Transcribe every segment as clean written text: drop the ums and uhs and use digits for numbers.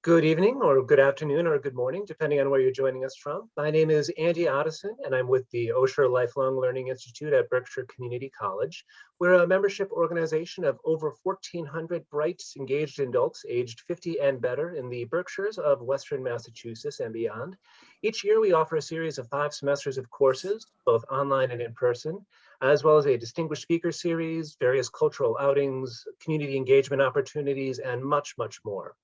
Good evening or good afternoon or good morning, depending on where you're joining us from. My name is Andy Otteson, and I'm with the Osher Lifelong Learning Institute at Berkshire Community College. We're a membership organization of over 1,400 bright, engaged adults aged 50 and better in the Berkshires of Western Massachusetts and beyond. Each year, we offer a series of 5 semesters of courses, both online and in person, as well as a distinguished speaker series, various cultural outings, community engagement opportunities, and much, much more.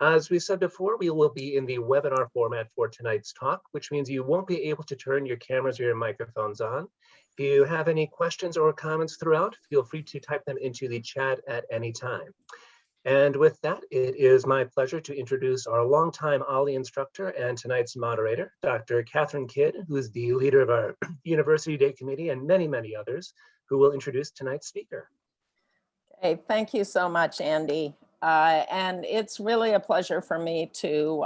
As we said before, we will be in the webinar format for tonight's talk, which means you won't be able to turn your cameras or your microphones on. If you have any questions or comments throughout, feel free to type them into the chat at any time. And with that, it is my pleasure to introduce our longtime OLLI instructor and tonight's moderator, Dr. Catherine Kidd, who is the leader of our University Day Committee and many, many others, who will introduce tonight's speaker. Okay, thank you so much, Andy. And it's really a pleasure for me to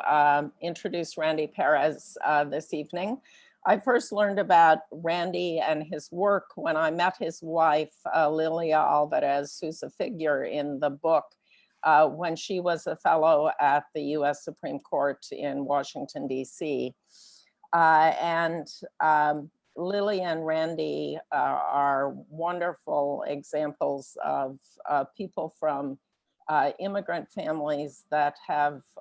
introduce Randy Parraz this evening. I first learned about Randy and his work when I met his wife, Lilia Alvarez, who's a figure in the book, when she was a fellow at the US Supreme Court in Washington, D.C. Lily and Randy are wonderful examples of people from immigrant families that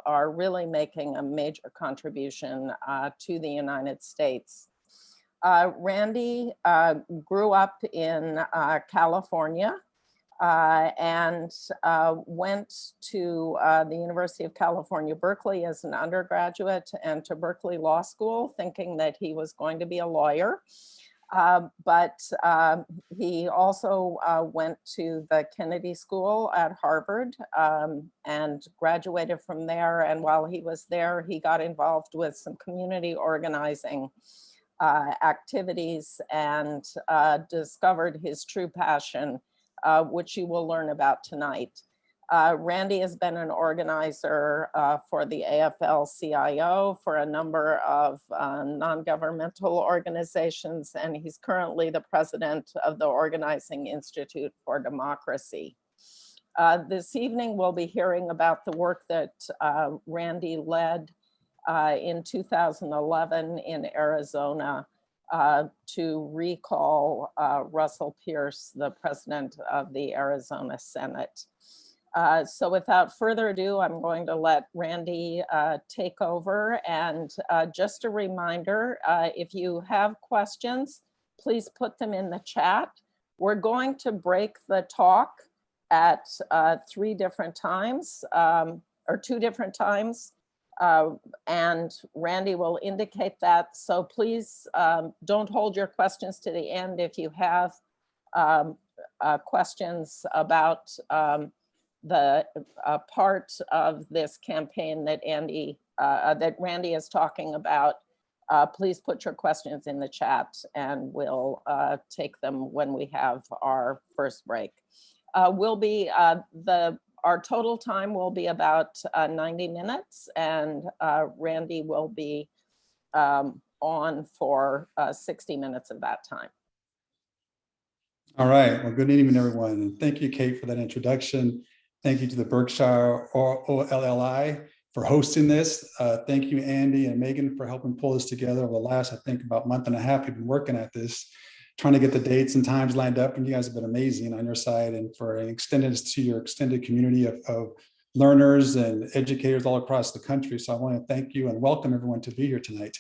are really making a major contribution to the United States. Randy grew up in California and went to the University of California, Berkeley as an undergraduate and to Berkeley Law School, thinking that he was going to be a lawyer. But he also went to the Kennedy School at Harvard and graduated from there. And while he was there, he got involved with some community organizing activities and discovered his true passion, which you will learn about tonight. Randy has been an organizer for the AFL-CIO for a number of non-governmental organizations, and he's currently the president of the Organizing Institute for Democracy. This evening, we'll be hearing about the work that Randy led in 2011 in Arizona to recall Russell Pearce, the president of the Arizona Senate. So without further ado, I'm going to let Randy take over. And just a reminder, if you have questions, please put them in the chat. We're going to break the talk at 3 different times, or 2 different times. And Randy will indicate that. So please don't hold your questions to the end if you have questions about the part of this campaign that Randy is talking about. Please put your questions in the chat and we'll take them when we have our first break. Our total time will be about 90 minutes and Randy will be on for 60 minutes of that time. All right, well, good evening, everyone. And thank you, Kate, for that introduction. Thank you to the Berkshire OLLI for hosting this. Thank you, Andy and Megan, for helping pull this together over the last, I think, about month and a half. We've been working at this, trying to get the dates and times lined up, and you guys have been amazing on your side and for extending this to your extended community of learners and educators all across the country. So I want to thank you and welcome everyone to be here tonight.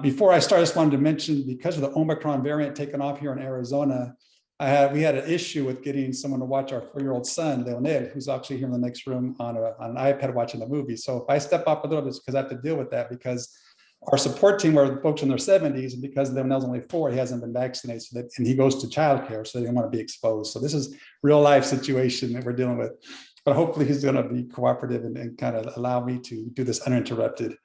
Before I start, I just wanted to mention, because of the Omicron variant taking off here in Arizona, we had an issue with getting someone to watch our 4-year-old son, Leonid, who's actually here in the next room on an iPad watching the movie. So if I step up a little bit, it's because I have to deal with that, because our support team are folks in their 70s, and because Leonid's only 4, he hasn't been vaccinated, and he goes to childcare, so they don't want to be exposed. So this is real life situation that we're dealing with. But hopefully he's going to be cooperative and kind of allow me to do this uninterrupted.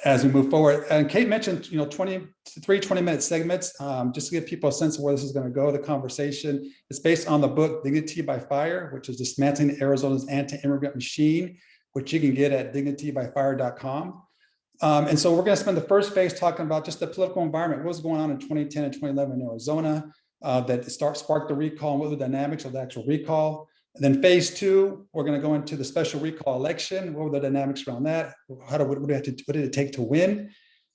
As we move forward, and Kate mentioned, 20-minute segments, just to give people a sense of where this is going to go. The conversation is based on the book Dignity by Fire, which is Dismantling Arizona's Anti-Immigrant Machine, which you can get at dignitybyfire.com. And so we're going to spend the first phase talking about just the political environment, what was going on in 2010 and 2011 in Arizona that sparked the recall, and what were the dynamics of the actual recall. And then phase 2, we're going to go into the special recall election. What were the dynamics around that? What did it take to win?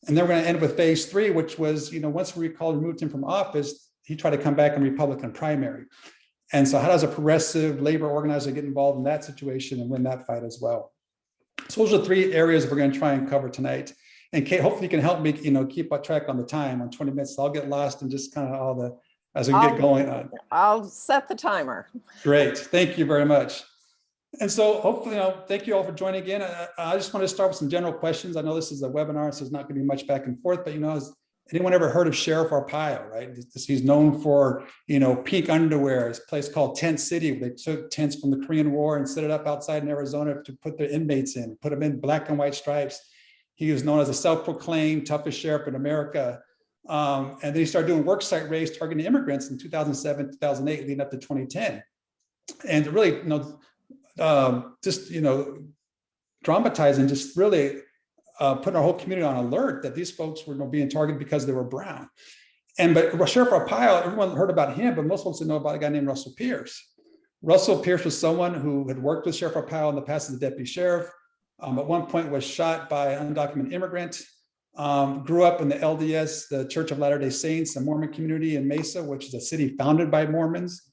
And then we're going to end with phase 3, which was, once we recalled and removed him from office, he tried to come back in Republican primary. And so how does a progressive labor organizer get involved in that situation and win that fight as well? So those are 3 areas we're going to try and cover tonight. And Kate, hopefully you can help me, keep a track on the time on 20 minutes. So I'll get lost in just kind of as we get going on. I'll set the timer. Great, thank you very much. And so hopefully, thank you all for joining again. I just want to start with some general questions. I know this is a webinar, so there's not going to be much back and forth, but has anyone ever heard of Sheriff Arpaio, right? He's known for, pink underwear. It's a place called Tent City. They took tents from the Korean War and set it up outside in Arizona to put their inmates in, put them in black and white stripes. He was known as a self-proclaimed toughest sheriff in America. And then he started doing worksite raids targeting immigrants in 2007, 2008, leading up to 2010. And really, dramatizing, just really putting our whole community on alert that these folks were being targeted because they were brown. But Sheriff Arpaio, everyone heard about him, but most folks didn't know about a guy named Russell Pearce. Russell Pearce was someone who had worked with Sheriff Arpaio in the past as a deputy sheriff. At one point was shot by an undocumented immigrant, grew up in the LDS, the Church of Latter-day Saints, a Mormon community in Mesa, which is a city founded by Mormons.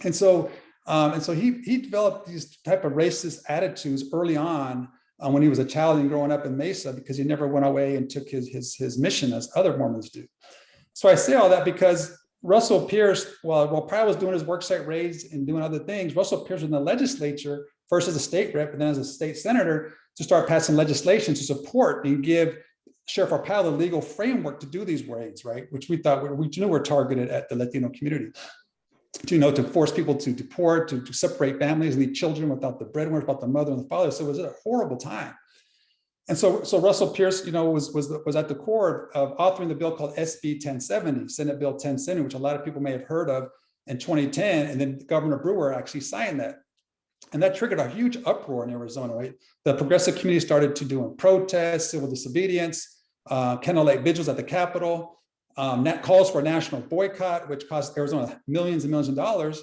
And so he developed these type of racist attitudes early on when he was a child and growing up in Mesa, because he never went away and took his mission as other Mormons do. So I say all that because Russell Pearce, while Arpaio was doing his worksite raids and doing other things, Russell Pearce was in the legislature, first as a state rep and then as a state senator, to start passing legislation to support and give Sheriff Arpaio the legal framework to do these raids, right? Which we knew were targeted at the Latino community. To force people to deport, to separate families and leave children without the breadwinner, without the mother and the father. So it was a horrible time. And so Russell Pearce, was at the core of authoring the bill called SB 1070, Senate Bill 1070, which a lot of people may have heard of in 2010. And then Governor Brewer actually signed that. And that triggered a huge uproar in Arizona, right? The progressive community started to do protests, civil disobedience, candle light vigils at the Capitol, calls for a national boycott, which cost Arizona millions and millions of dollars.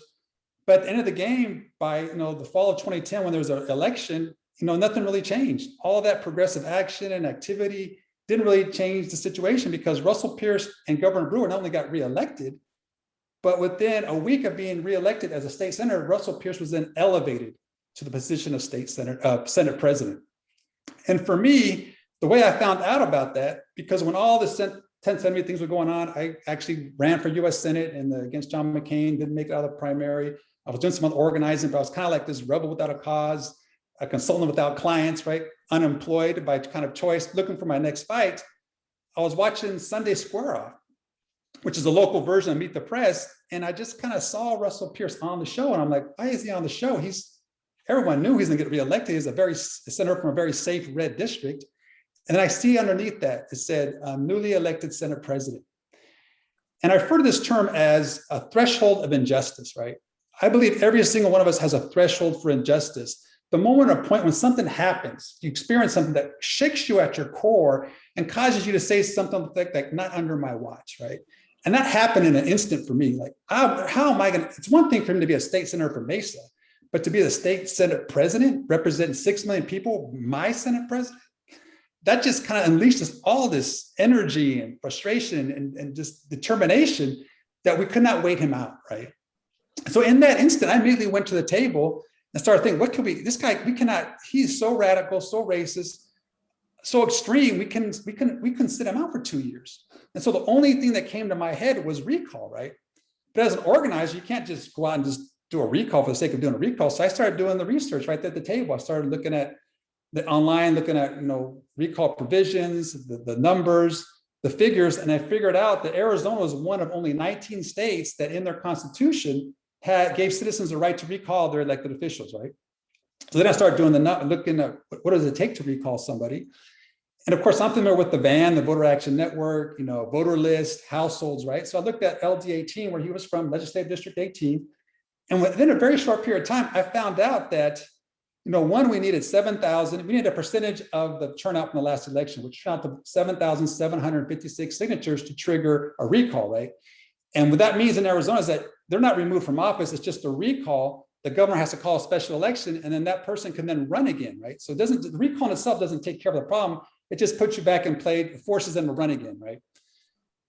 But at the end of the game, by the fall of 2010, when there was an election, nothing really changed. All that progressive action and activity didn't really change the situation, because Russell Pearce and Governor Brewer not only got reelected, but within a week of being reelected as a state senator, Russell Pearce was then elevated to the position of Senate president. And for me, the way I found out about that, because when all the 1070 things were going on, I actually ran for U.S. Senate against John McCain, didn't make it out of the primary. I was doing some other organizing, but I was kind of like this rebel without a cause, a consultant without clients, right? Unemployed by kind of choice, looking for my next fight. I was watching Sunday Square Off, which is a local version of Meet the Press. And I just kind of saw Russell Pearce on the show. And I'm like, why is he on the show? Everyone knew he's gonna get reelected. He's a senator from a very safe red district. And then I see underneath that, it said, newly elected Senate president. And I refer to this term as a threshold of injustice, right? I believe every single one of us has a threshold for injustice. The moment or point when something happens, you experience something that shakes you at your core and causes you to say something like not under my watch, right? And that happened in an instant for me. Like, how am I gonna, it's one thing for him to be a state senator for Mesa, but to be the state Senate president, representing 6 million people, my Senate president, that just kind of unleashed all this energy and frustration and just determination that we could not wait him out, right? So in that instant, I immediately went to the table and started thinking, what could we, this guy, we cannot, he's so radical, so racist, so extreme, we can sit him out for 2 years. And so the only thing that came to my head was recall, right? But as an organizer, you can't just go out and just do a recall for the sake of doing a recall. So I started doing the research right there at the table. I started looking at online, looking at, recall provisions, the numbers, the figures, and I figured out that Arizona was one of only 19 states that in their constitution gave citizens the right to recall their elected officials, right? So then I started doing looking at what does it take to recall somebody? And of course, I'm familiar with the VAN, the Voter Action Network, voter list, households, right? So I looked at LD 18, where he was from, Legislative District 18. And within a very short period of time, I found out that one, we needed 7,000. We needed a percentage of the turnout from the last election, which turned out to 7,756 signatures to trigger a recall, right? And what that means in Arizona is that they're not removed from office. It's just a recall the governor has to call a special election, and then that person can then run again, right? So the recall in itself doesn't take care of the problem. It just puts you back in play, forces them to run again, right?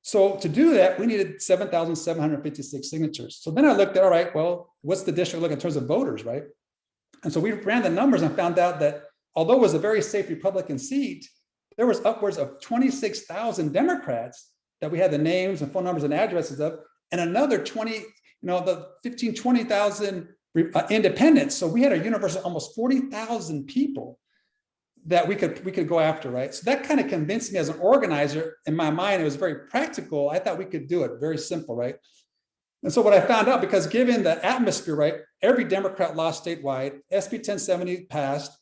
So to do that, we needed 7,756 signatures. So then I looked at, all right, well, what's the district look in terms of voters, right? And so we ran the numbers and found out that although it was a very safe Republican seat, there was upwards of 26,000 Democrats that we had the names and phone numbers and addresses of, and another 20,000 independents. So we had a universe of almost 40,000 people that we could go after, right? So that kind of convinced me as an organizer. In my mind, it was very practical. I thought we could do it, very simple, right? And so what I found out, because given the atmosphere, right, every Democrat lost statewide, SB 1070 passed.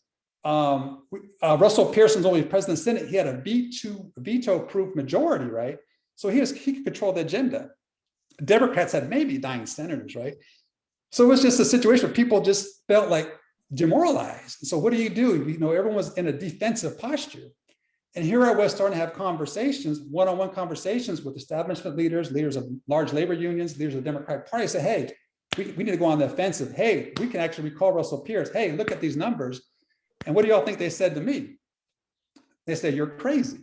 Russell Pearce was only president of the Senate. He had a veto-proof majority, right? So he could control the agenda. Democrats had maybe 9 senators, right? So it was just a situation where people just felt like demoralized. So what do? Everyone was in a defensive posture. And here I was starting to have conversations, one-on-one conversations with establishment leaders, leaders of large labor unions, leaders of the Democratic Party. Say, hey, we need to go on the offensive. Hey, we can actually recall Russell Pearce. Hey, look at these numbers. And what do y'all think they said to me? They said, you're crazy.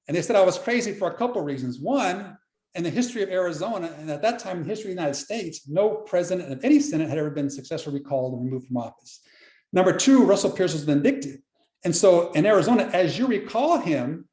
And they said I was crazy for a couple of reasons. One, in the history of Arizona, and at that time in the history of the United States, no president of any Senate had ever been successfully recalled and removed from office. Number two, Russell Pearce was vindictive. And so in Arizona, as you recall him,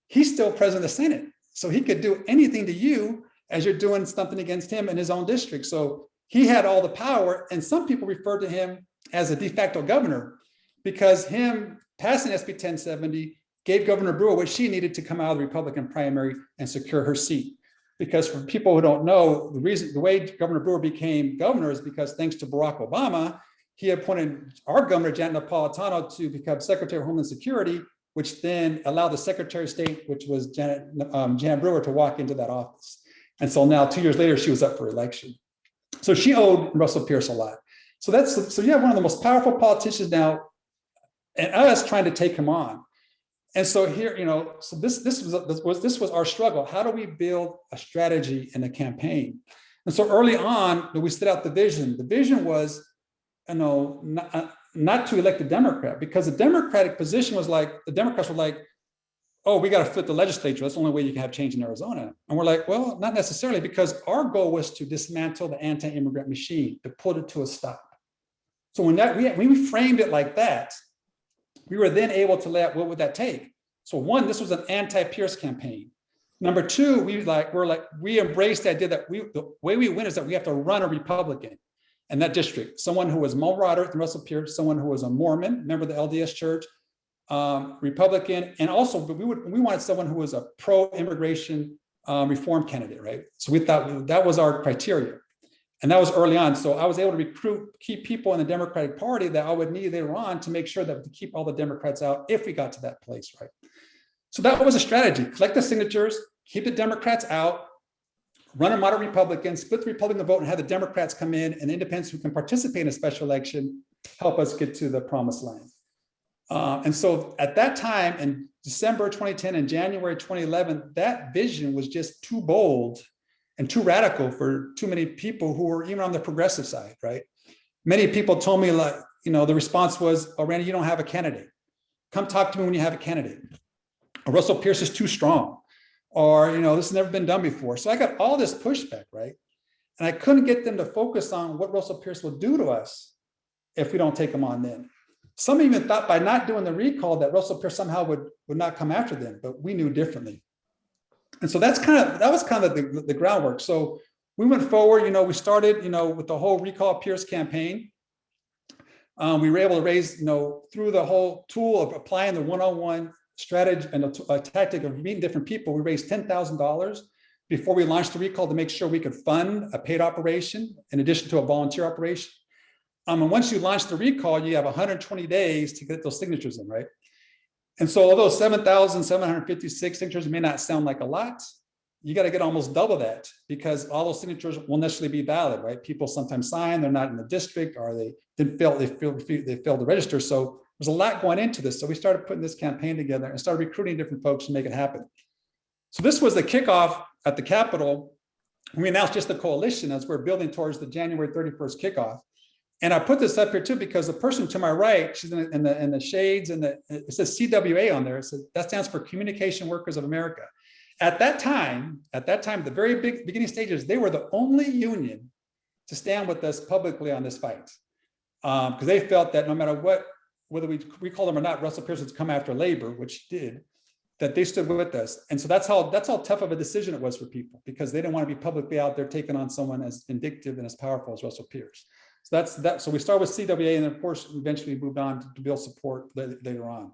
he's still president of the Senate. So he could do anything to you as you're doing something against him in his own district. So he had all the power. And some people refer to him as a de facto governor because him passing SB 1070 gave Governor Brewer what she needed to come out of the Republican primary and secure her seat. Because for people who don't know, the way Governor Brewer became governor is because thanks to Barack Obama, he appointed our governor, Janet Napolitano, to become Secretary of Homeland Security, which then allowed the Secretary of State, which was Janet Brewer, to walk into that office. And so now 2 years later, she was up for election. So she owed Russell Pearce a lot. So you have one of the most powerful politicians now, and us trying to take him on. And so here, so this was our struggle. How do we build a strategy in a campaign? And so early on, we set out the vision. The vision was, not to elect a Democrat, because the Democratic position was like, the Democrats were like, oh, we got to flip the legislature. That's the only way you can have change in Arizona. And we're like, well, not necessarily, because our goal was to dismantle the anti-immigrant machine, to put it to a stop. So when we framed it like that, we were then able to lay out what would that take. So one, this was an anti-Pearce campaign. Number two, we embraced the idea that the way we win is that we have to run a Republican in that district, someone who was more moderate than Russell Pearce, someone who was a Mormon, member of the LDS Church, Republican, and also we wanted someone who was a pro-immigration reform candidate, right? So we thought that was our criteria. And that was early on. So I was able to recruit key people in the Democratic Party that I would need later on to make sure that to keep all the Democrats out if we got to that place, right? So that was a strategy: collect the signatures, keep the Democrats out, run a moderate Republican, split the Republican vote, and have the Democrats come in, and independents who can participate in a special election help us get to the promised land. And so at that time, in December 2010 and January 2011, that vision was just too bold and too radical for too many people who were even on the progressive side, right? Many people told me, like, the response was, oh, Randy, you don't have a candidate. Come talk to me when you have a candidate. Or Russell Pearce is too strong. Or, this has never been done before. So I got all this pushback, right? And I couldn't get them to focus on what Russell Pearce will do to us if we don't take him on then. Some even thought by not doing the recall that Russell Pearce somehow would not come after them, but we knew differently. And so that was kind of the groundwork. So we went forward, we started, with the whole Recall Pearce campaign. We were able to raise, through the whole tool of applying the one-on-one strategy and a tactic of meeting different people, we raised $10,000 before we launched the recall to make sure we could fund a paid operation in addition to a volunteer operation. And once you launch the recall, you have 120 days to get those signatures in, right? And so although 7,756 signatures may not sound like a lot, you got to get almost double that, because all those signatures won't necessarily be valid, right? People sometimes sign, they're not in the district, or they failed to register. So there's a lot going into this. So we started putting this campaign together and started recruiting different folks to make it happen. So this was the kickoff at the Capitol. We announced just the coalition as we're building towards the January 31st kickoff. And I put this up here too, because the person to my right, she's in the shades, and it says CWA on there. It says that stands for Communication Workers of America. At that time, the very beginning stages, they were the only union to stand with us publicly on this fight. Because they felt that no matter what, whether we call them or not, Russell Pearce would come after labor, which did, that they stood with us. And so that's how tough of a decision it was for people, because they didn't want to be publicly out there taking on someone as vindictive and as powerful as Russell Pearce. So that's that. So we start with CWA, and then of course, we eventually moved on to build support later on.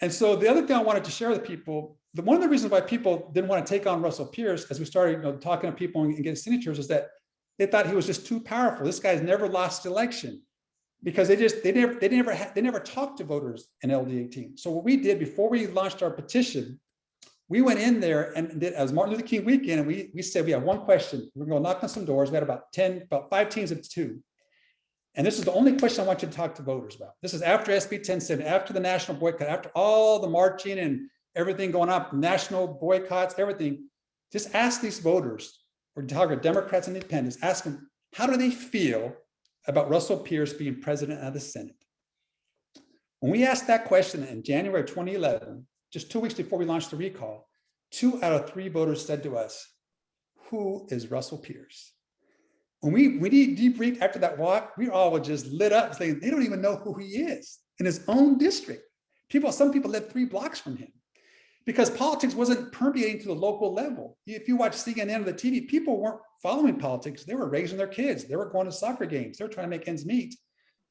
And so the other thing I wanted to share with people, one of the reasons why people didn't want to take on Russell Pearce as we started talking to people and getting signatures is that they thought he was just too powerful. This guy's never lost an election, because they never talked to voters in LD 18. So what we did before we launched our petition, we went in there and did as Martin Luther King weekend, and we said we have one question. We're going to knock on some doors. We had about 5 teams of 2. And this is the only question I want you to talk to voters about. This is after SB 1070, after the national boycott, after all the marching and everything going up, national boycotts, everything. Just ask these voters, or target Democrats and independents, ask them, how do they feel about Russell Pearce being president of the Senate? When we asked that question in January 2011, just 2 weeks before we launched the recall, 2 out of 3 voters said to us, who is Russell Pearce? When we debriefed after that walk, we all were just lit up saying, they don't even know who he is in his own district. Some people live 3 blocks from him, because politics wasn't permeating to the local level. If you watch CNN or the TV, people weren't following politics. They were raising their kids. They were going to soccer games. They were trying to make ends meet.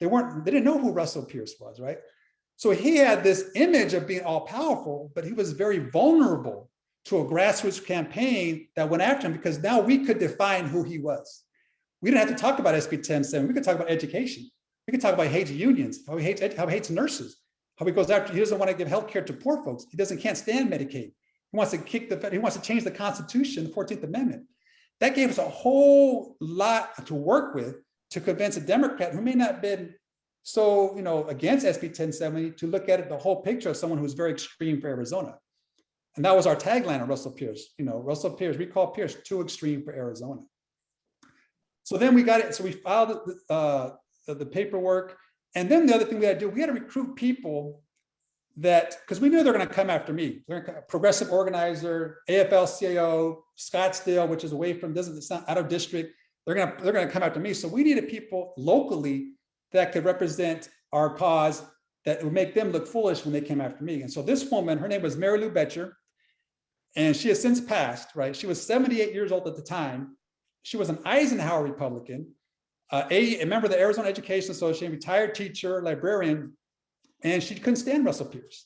They didn't know who Russell Pearce was, right? So he had this image of being all powerful, but he was very vulnerable to a grassroots campaign that went after him, because now we could define who he was. We didn't have to talk about SB 1070. We could talk about education. We could talk about hates unions, how he hates nurses, how he goes after, he doesn't want to give health care to poor folks. Can't stand Medicaid. He wants to change the Constitution, the 14th Amendment. That gave us a whole lot to work with to convince a Democrat who may not have been so, against SB 1070 to look at it, the whole picture of someone who's very extreme for Arizona. And that was our tagline on Russell Pearce. Russell Pearce, recall Pearce, too extreme for Arizona. So then we got it. So we filed the paperwork. And then the other thing we had to do, we had to recruit people because we knew they're going to come after me. They're a progressive organizer, AFL-CIO, Scottsdale, which is away from, it's not out of district. They're going to come after me. So we needed people locally that could represent our cause, that would make them look foolish when they came after me. And so this woman, her name was Mary Lou Betcher, and she has since passed, right? She was 78 years old at the time. She was an Eisenhower Republican, a member of the Arizona Education Association, retired teacher, librarian, and she couldn't stand Russell Pearce.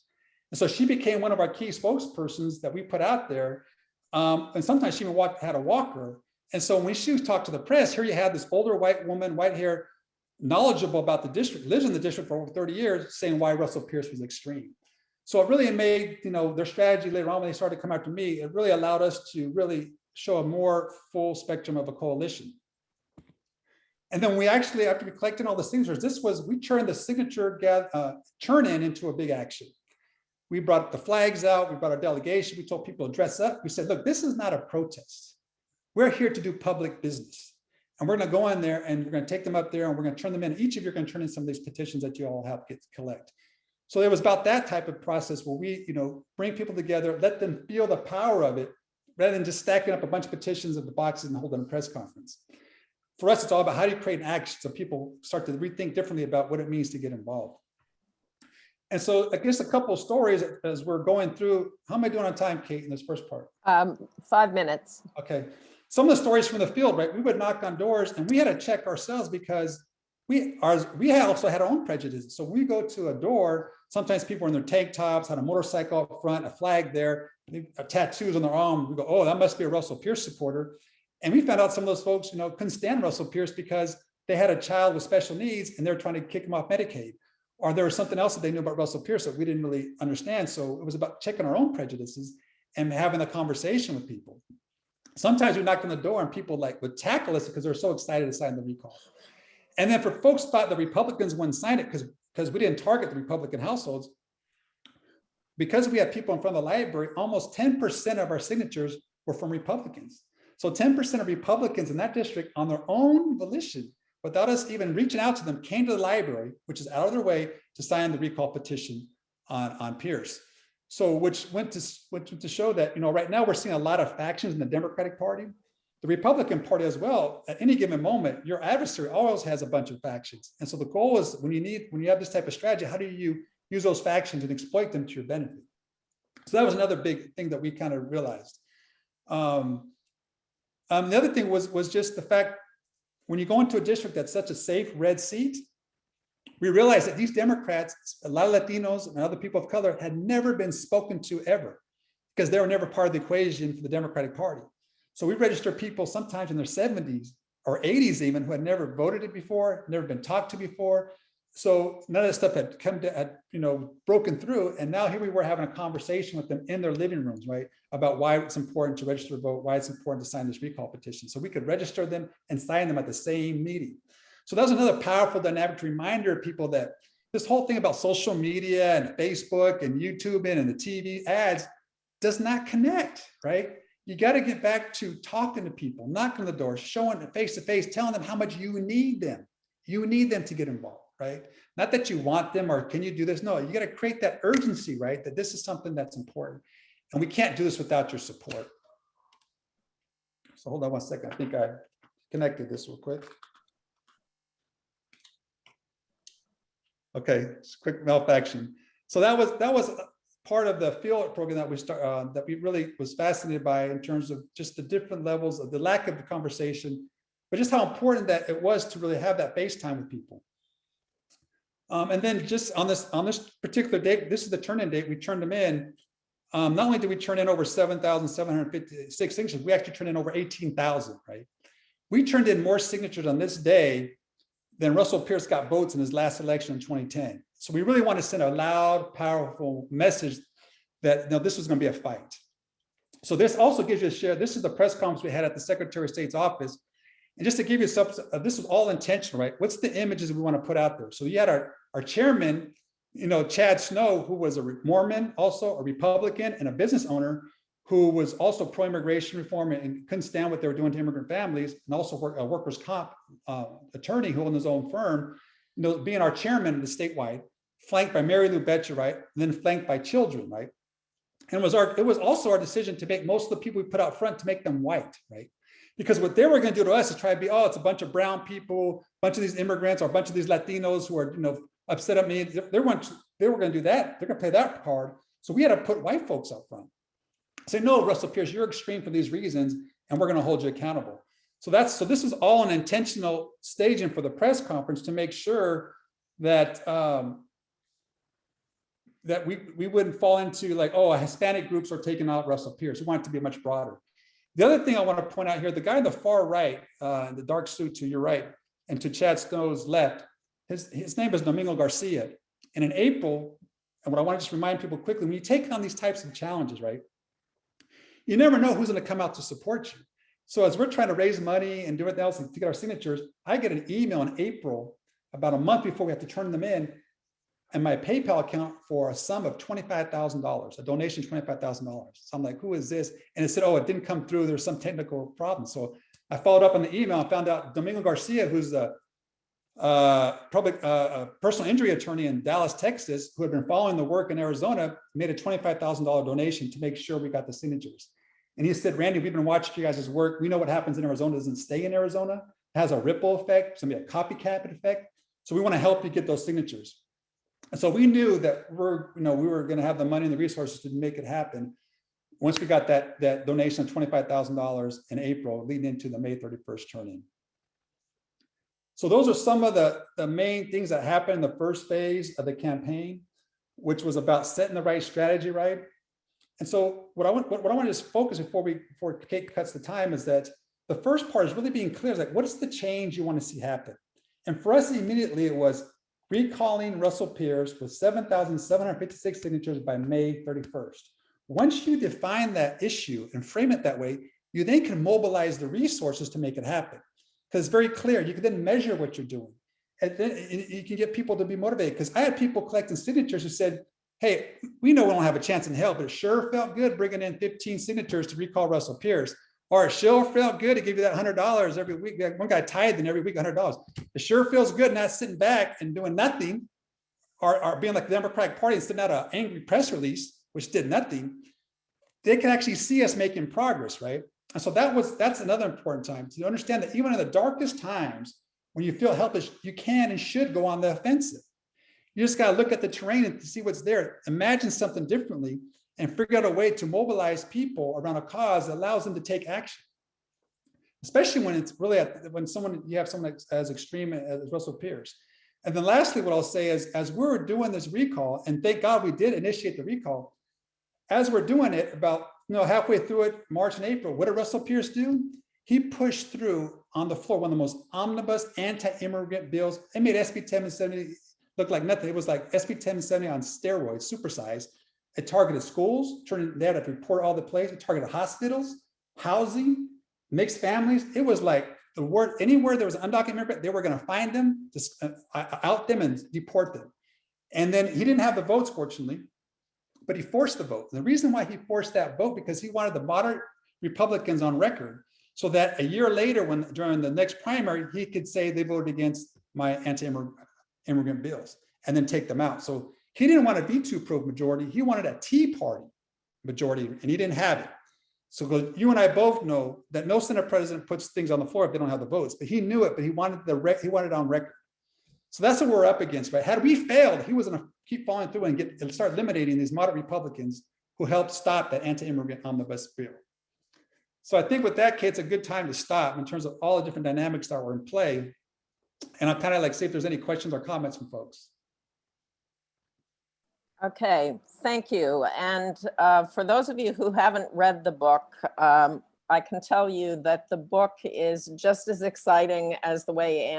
And so she became one of our key spokespersons that we put out there. And sometimes she even had a walker. And so when she talked to the press, here you had this older white woman, white hair, knowledgeable about the district, lives in the district for over 30 years, saying why Russell Pearce was extreme. So it really made, their strategy later on when they started to come after me, it really allowed us to really show a more full spectrum of a coalition. And then we actually, after we collected all the signatures, we turned the signature churn-in into a big action. We brought the flags out, we brought our delegation, we told people to dress up. We said, look, this is not a protest. We're here to do public business. And we're gonna go in there and we're gonna take them up there and we're gonna turn them in. Each of you are gonna turn in some of these petitions that you all help collect. So it was about that type of process where we, bring people together, let them feel the power of it, rather than just stacking up a bunch of petitions at the boxes and holding a press conference. For us, it's all about how do you create an action so people start to rethink differently about what it means to get involved. And so I guess a couple of stories as we're going through. How am I doing on time, Kate, in this first part? 5 minutes. Okay. Some of the stories from the field, right? We would knock on doors and we had to check ourselves because we also had our own prejudices. So we go to a door, sometimes people are in their tank tops, had a motorcycle up front, a flag there, tattoos on their arm. We go, oh, that must be a Russell Pearce supporter. And we found out some of those folks, couldn't stand Russell Pearce because they had a child with special needs and they're trying to kick him off Medicaid. Or there was something else that they knew about Russell Pearce that we didn't really understand. So it was about checking our own prejudices and having a conversation with people. Sometimes we knocked on the door and people would tackle us because they're so excited to sign the recall. And then for folks thought the Republicans wouldn't sign it because we didn't target the Republican households. Because we had people in front of the library, almost 10% of our signatures were from Republicans. So 10% of Republicans in that district on their own volition, without us even reaching out to them, came to the library, which is out of their way, to sign the recall petition on Pearce. So which went to show that, right now we're seeing a lot of factions in the Democratic Party. The Republican Party as well, at any given moment, your adversary always has a bunch of factions. And so the goal is when you have this type of strategy, how do you use those factions and exploit them to your benefit? So that was another big thing that we kind of realized. The other thing was just the fact, when you go into a district that's such a safe red seat, we realized that these Democrats, a lot of Latinos and other people of color, had never been spoken to ever, because they were never part of the equation for the Democratic Party. So we registered people sometimes in their 70s or 80s even, who had never voted it before, never been talked to before. So none of this stuff had broken through. And now here we were having a conversation with them in their living rooms, right? About why it's important to register to vote, why it's important to sign this recall petition. So we could register them and sign them at the same meeting. So that was another powerful dynamic reminder of people that this whole thing about social media and Facebook and YouTube and the TV ads does not connect, right? You got to get back to talking to people, knocking on the doors, showing them face to face, telling them how much you need them. You need them to get involved, right? Not that you want them or can you do this? No, you got to create that urgency, right? That this is something that's important. And we can't do this without your support. So hold on one second. I think I connected this real quick. Okay, it's a quick malfunction. So that was part of the field program that we really was fascinated by, in terms of just the different levels of the lack of the conversation, but just how important that it was to really have that face time with people. And then just on this particular date, this is the turn-in date, we turned them in. Not only did we turn in over 7,756 signatures, we actually turned in over 18,000, right? We turned in more signatures on this day than Russell Pearce got votes in his last election in 2010. So we really want to send a loud, powerful message that this was going to be a fight. So this also gives you a share. This is the press conference we had at the Secretary of State's office. And just to give you some, this was all intentional, right? What's the images we want to put out there? So you had our chairman, Chad Snow, who was a Mormon, also a Republican and a business owner, who was also pro-immigration reform and couldn't stand what they were doing to immigrant families, and also a workers' comp attorney who owned his own firm, being our chairman of the statewide, flanked by Mary Lou Betcher, right? And then flanked by children, right? And it was also our decision to make most of the people we put out front, to make them white, right? Because what they were going to do to us is try to be, it's a bunch of brown people, a bunch of these immigrants, or a bunch of these Latinos who are, upset at me. They were going to do that. They're going to play that card. So we had to put white folks up front. Say, no, Russell Pearce, you're extreme for these reasons, and we're going to hold you accountable. So this is all an intentional staging for the press conference to make sure that that we wouldn't fall into like, Hispanic groups are taking out Russell Pearce. We want it to be much broader. The other thing I want to point out here, the guy on the far right, in the dark suit to your right, and to Chad Snow's left, his name is Domingo Garcia. And in April, and what I want to just remind people quickly, when you take on these types of challenges, right, you never know who's going to come out to support you. So as we're trying to raise money and do everything else to get our signatures, I get an email in April, about a month before we have to turn them in, and my PayPal account for a sum of $25,000, a donation of $25,000. So I'm like, who is this? And it said, it didn't come through. There's some technical problem. So I followed up on the email and found out Domingo Garcia, who's a personal injury attorney in Dallas, Texas, who had been following the work in Arizona, made a $25,000 donation to make sure we got the signatures. And he said, Randy, we've been watching you guys' work. We know what happens in Arizona doesn't stay in Arizona. It has a ripple effect. It's gonna be a copycat effect. So we want to help you get those signatures. And so we knew that we were going to have the money and the resources to make it happen once we got that donation of $25,000 in April, leading into the May 31st turn-in. So those are some of the main things that happened in the first phase of the campaign, which was about setting the right strategy, right? And so what I want to just focus before Kate cuts the time is that the first part is really being clear. It's like, what is the change you want to see happen? And for us, immediately it was recalling Russell Pearce with 7,756 signatures by May 31st. Once you define that issue and frame it that way, you then can mobilize the resources to make it happen. Because it's very clear, you can then measure what you're doing. And then you can get people to be motivated. Because I had people collecting signatures who said, hey, we know we don't have a chance in hell, but it sure felt good bringing in 15 signatures to recall Russell Pearce. Or it sure felt good to give you that $100 every week. One guy tithing every week $100. It sure feels good not sitting back and doing nothing, or being like the Democratic Party and sitting out an angry press release, which did nothing. They can actually see us making progress, right? And so that's another important time to understand that even in the darkest times, when you feel helpless, you can and should go on the offensive. You just got to look at the terrain and see what's there. Imagine something differently and figure out a way to mobilize people around a cause that allows them to take action. Especially when it's really when you have someone as extreme as Russell Pearce. And then lastly, what I'll say is, as we're doing this recall, and thank God we did initiate the recall, as we're doing it about halfway through it, March and April, what did Russell Pearce do? He pushed through on the floor one of the most omnibus anti-immigrant bills. It made SB 1070 look like nothing. It was like SB 1070 on steroids, supersized. It targeted schools, they had to report all the places. It targeted hospitals, housing, mixed families. It was like the word, anywhere there was an undocumented immigrant, they were going to find them, just out them and deport them. And then he didn't have the votes, fortunately, but he forced the vote. And the reason why he forced that vote, because he wanted the moderate Republicans on record, so that a year later, during the next primary, he could say they voted against my anti-immigrant bills and then take them out. So he didn't want a veto proof majority. He wanted a Tea Party majority, and he didn't have it. So you and I both know that no Senate president puts things on the floor if they don't have the votes, but he knew it, but he wanted it on record. So that's what we're up against, right? Had we failed, he was going to keep following through and start eliminating these moderate Republicans who helped stop that anti-immigrant omnibus bill. So I think with that, Kate, it's a good time to stop in terms of all the different dynamics that were in play. And I'll kind of like see if there's any questions or comments from folks. Okay, thank you. And for those of you who haven't read the book, I can tell you that the book is just as exciting as the way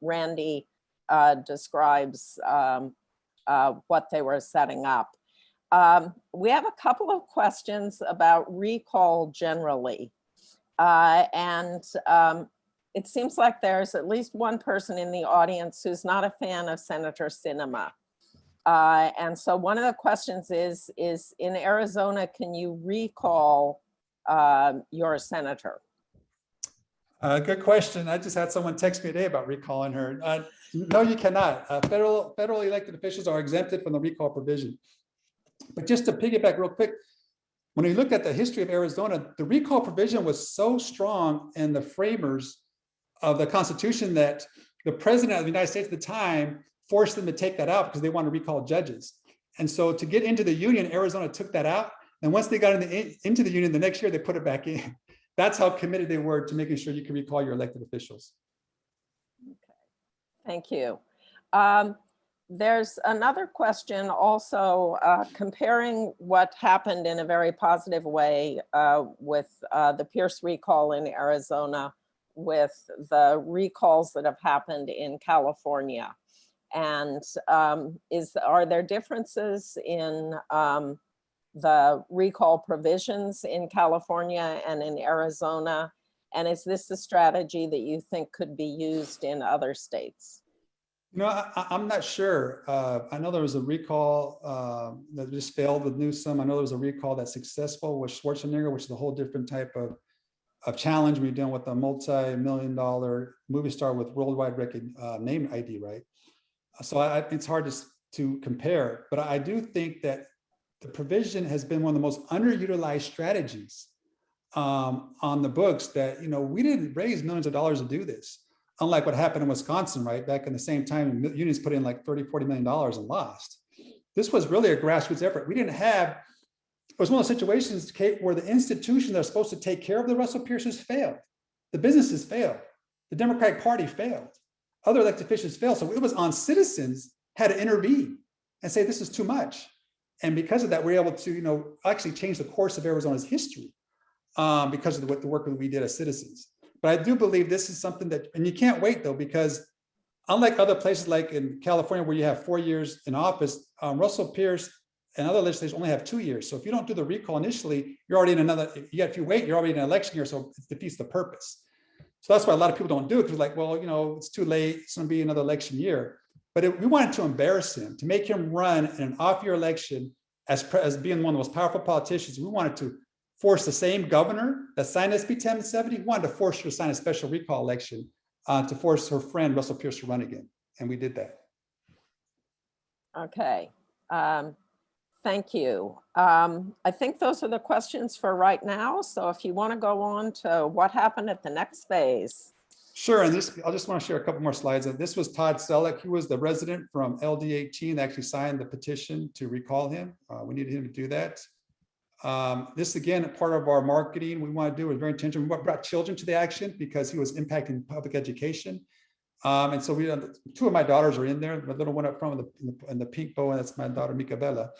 Randy describes what they were setting up. We have a couple of questions about recall generally. It seems like there's at least one person in the audience who's not a fan of Senator Sinema. And so one of the questions is in Arizona, can you recall your senator? Good question. I just had someone text me today about recalling her. No, you cannot. Federal elected officials are exempted from the recall provision. But just to piggyback real quick, when you look at the history of Arizona, the recall provision was so strong in the framers of the Constitution that the president of the United States at the time forced them to take that out because they wanted to recall judges. And so to get into the union, Arizona took that out. And once they got into the union the next year, they put it back in. That's how committed they were to making sure you can recall your elected officials. Okay, thank you. There's another question also comparing what happened in a very positive way with the Pearce recall in Arizona with the recalls that have happened in California. And are there differences in the recall provisions in California and in Arizona? And is this a strategy that you think could be used in other states? I'm not sure. I know there was a recall that just failed with Newsom. I know there was a recall that's successful with Schwarzenegger, which is a whole different type of challenge when you're dealing with a multi-million-dollar movie star with worldwide name ID, right? So it's hard to compare, but I do think that the provision has been one of the most underutilized strategies on the books that, we didn't raise millions of dollars to do this. Unlike what happened in Wisconsin, right? Back in the same time, unions put in like $30–40 million and lost. This was really a grassroots effort. It was one of those situations, Kate, where the institutions that are supposed to take care of the Russell Pearces failed. The businesses failed. The Democratic Party failed. Other elected officials failed. So it was on citizens had to intervene and say, this is too much. And because of that, we're able to, actually change the course of Arizona's history because of the work that we did as citizens. But I do believe this is something that, and you can't wait though, because unlike other places like in California where you have 4 years in office, Russell Pearce and other legislators only have 2 years. So if you don't do the recall initially, you're already in if you wait, you're already in an election year, so it defeats the purpose. So that's why a lot of people don't do it, because like, well, it's too late, it's gonna be another election year. But we wanted to embarrass him, to make him run in an off-year election as being one of the most powerful politicians. We wanted to force the same governor that signed SB 1070, wanted to force her to sign a special recall election to force her friend Russell Pearce to run again. And we did that. Okay. Thank you. I think those are the questions for right now. So if you want to go on to what happened at the next phase. Sure, and I just want to share a couple more slides. This was Todd Selleck. He was the resident from LD18 that actually signed the petition to recall him. We needed him to do that. This, again, part of our marketing we want to do was very intentional. We brought children to the action because he was impacting public education. And so two of my daughters are in there. The little one up front in the pink bow, and that's my daughter, Mika Bella.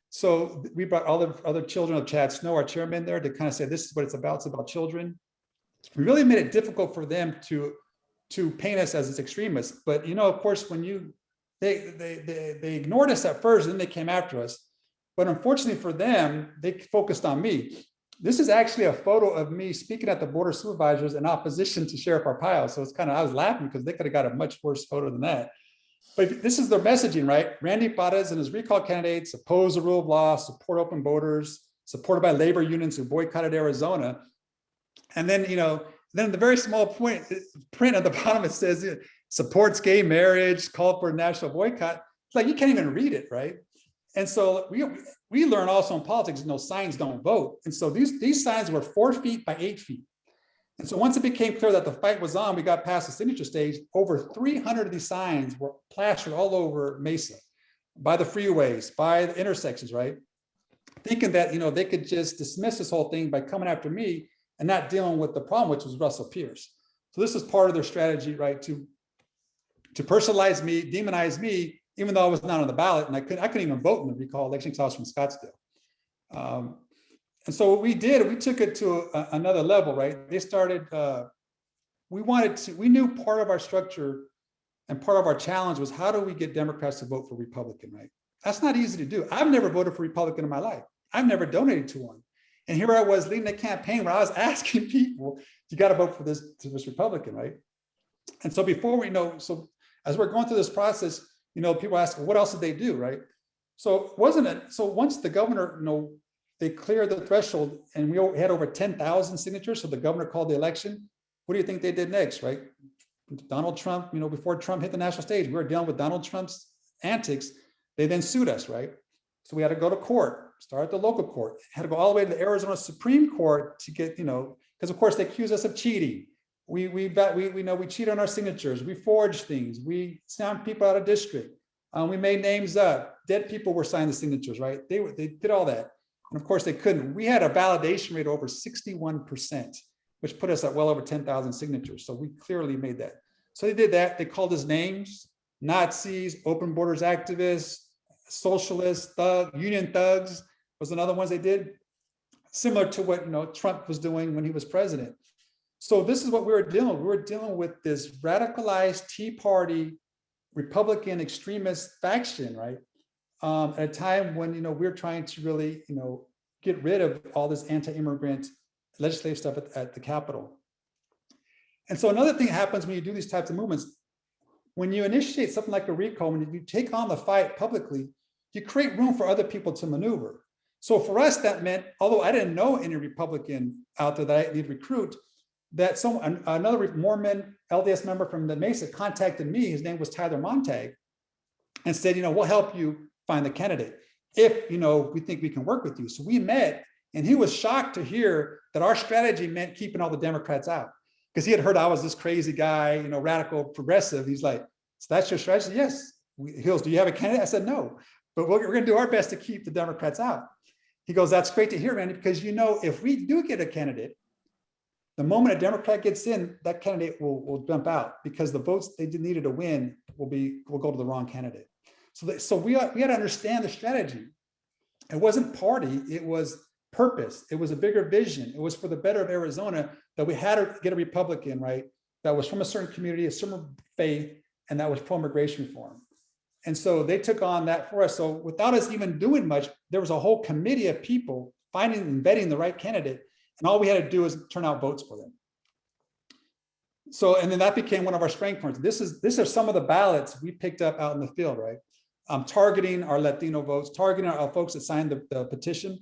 So we brought all the other children of Chad Snow, our chairman, there to kind of say, this is what it's about children. We really made it difficult for them to paint us as extremists. But, of course, when they ignored us at first, and then they came after us. But unfortunately for them, they focused on me. This is actually a photo of me speaking at the Board of Supervisors in opposition to Sheriff Arpaio. So it's I was laughing because they could have got a much worse photo than that. But this is their messaging, right? Randy Parraz and his recall candidates oppose the rule of law, support open borders, supported by labor unions who boycotted Arizona. And then, then the very small print at the bottom, it says, supports gay marriage, called for a national boycott. It's like, you can't even read it, right? And so we learn also in politics, signs don't vote. And so these signs were 4 feet by 8 feet. And so once it became clear that the fight was on, we got past the signature stage, over 300 of these signs were plastered all over Mesa, by the freeways, by the intersections, right? Thinking that, they could just dismiss this whole thing by coming after me and not dealing with the problem, which was Russell Pearce. So this is part of their strategy, right? To personalize me, demonize me, even though I was not on the ballot, and I couldn't even vote in the recall election because I was from Scottsdale. And so what we did, we took it to another level, right? They started, we knew part of our structure and part of our challenge was, how do we get Democrats to vote for Republican, right? That's not easy to do. I've never voted for Republican in my life. I've never donated to one. And here I was leading a campaign where I was asking people, you got to vote for this Republican, right? And so before we know, so as we're going through this process, people ask, well, what else did they do, right? So once the governor, they cleared the threshold and we had over 10,000 signatures, so the governor called the election. What do you think they did next, right? Donald Trump, before Trump hit the national stage, we were dealing with Donald Trump's antics. They then sued us, right? So we had to go to court, start at the local court, had to go all the way to the Arizona Supreme Court to get, because of course they accuse us of cheating. We cheat on our signatures, we forged things, we signed people out of district, we made names up, dead people were signing the signatures, right? They did all that. And of course they couldn't. We had a validation rate over 61%, which put us at well over 10,000 signatures. So we clearly made that. So they did that. They called us names, Nazis, open borders activists, socialists, union thugs was another ones they did. Similar to what Trump was doing when he was president. So this is what we were dealing with. We were dealing with this radicalized Tea Party Republican extremist faction, right? At a time when we're trying to really get rid of all this anti-immigrant legislative stuff at the Capitol. And so another thing happens when you do these types of movements, when you initiate something like a recall, when you take on the fight publicly, you create room for other people to maneuver. So for us, that meant, although I didn't know any Republican out there that I need to recruit, that another Mormon LDS member from the Mesa contacted me. His name was Tyler Montag, and said, we'll help you find the candidate if we think we can work with you. So we met, and he was shocked to hear that our strategy meant keeping all the Democrats out, because he had heard I was this crazy guy, radical progressive. He's like, so that's your strategy? Yes. He goes, do you have a candidate? I said, no, but we're going to do our best to keep the Democrats out. He goes, that's great to hear, Randy, because if we do get a candidate, the moment a Democrat gets in, that candidate will jump out, because the votes they needed to win will go to the wrong candidate. So we had to understand the strategy. It wasn't party, it was purpose. It was a bigger vision. It was for the better of Arizona, that we had to get a Republican, right, that was from a certain community, a certain faith, and that was pro-immigration reform. And so they took on that for us. So without us even doing much, there was a whole committee of people finding and vetting the right candidate. And all we had to do is turn out votes for them. So, and then that became one of our strength points. These are some of the ballots we picked up out in the field, right? Targeting our Latino votes, targeting our folks that signed the petition.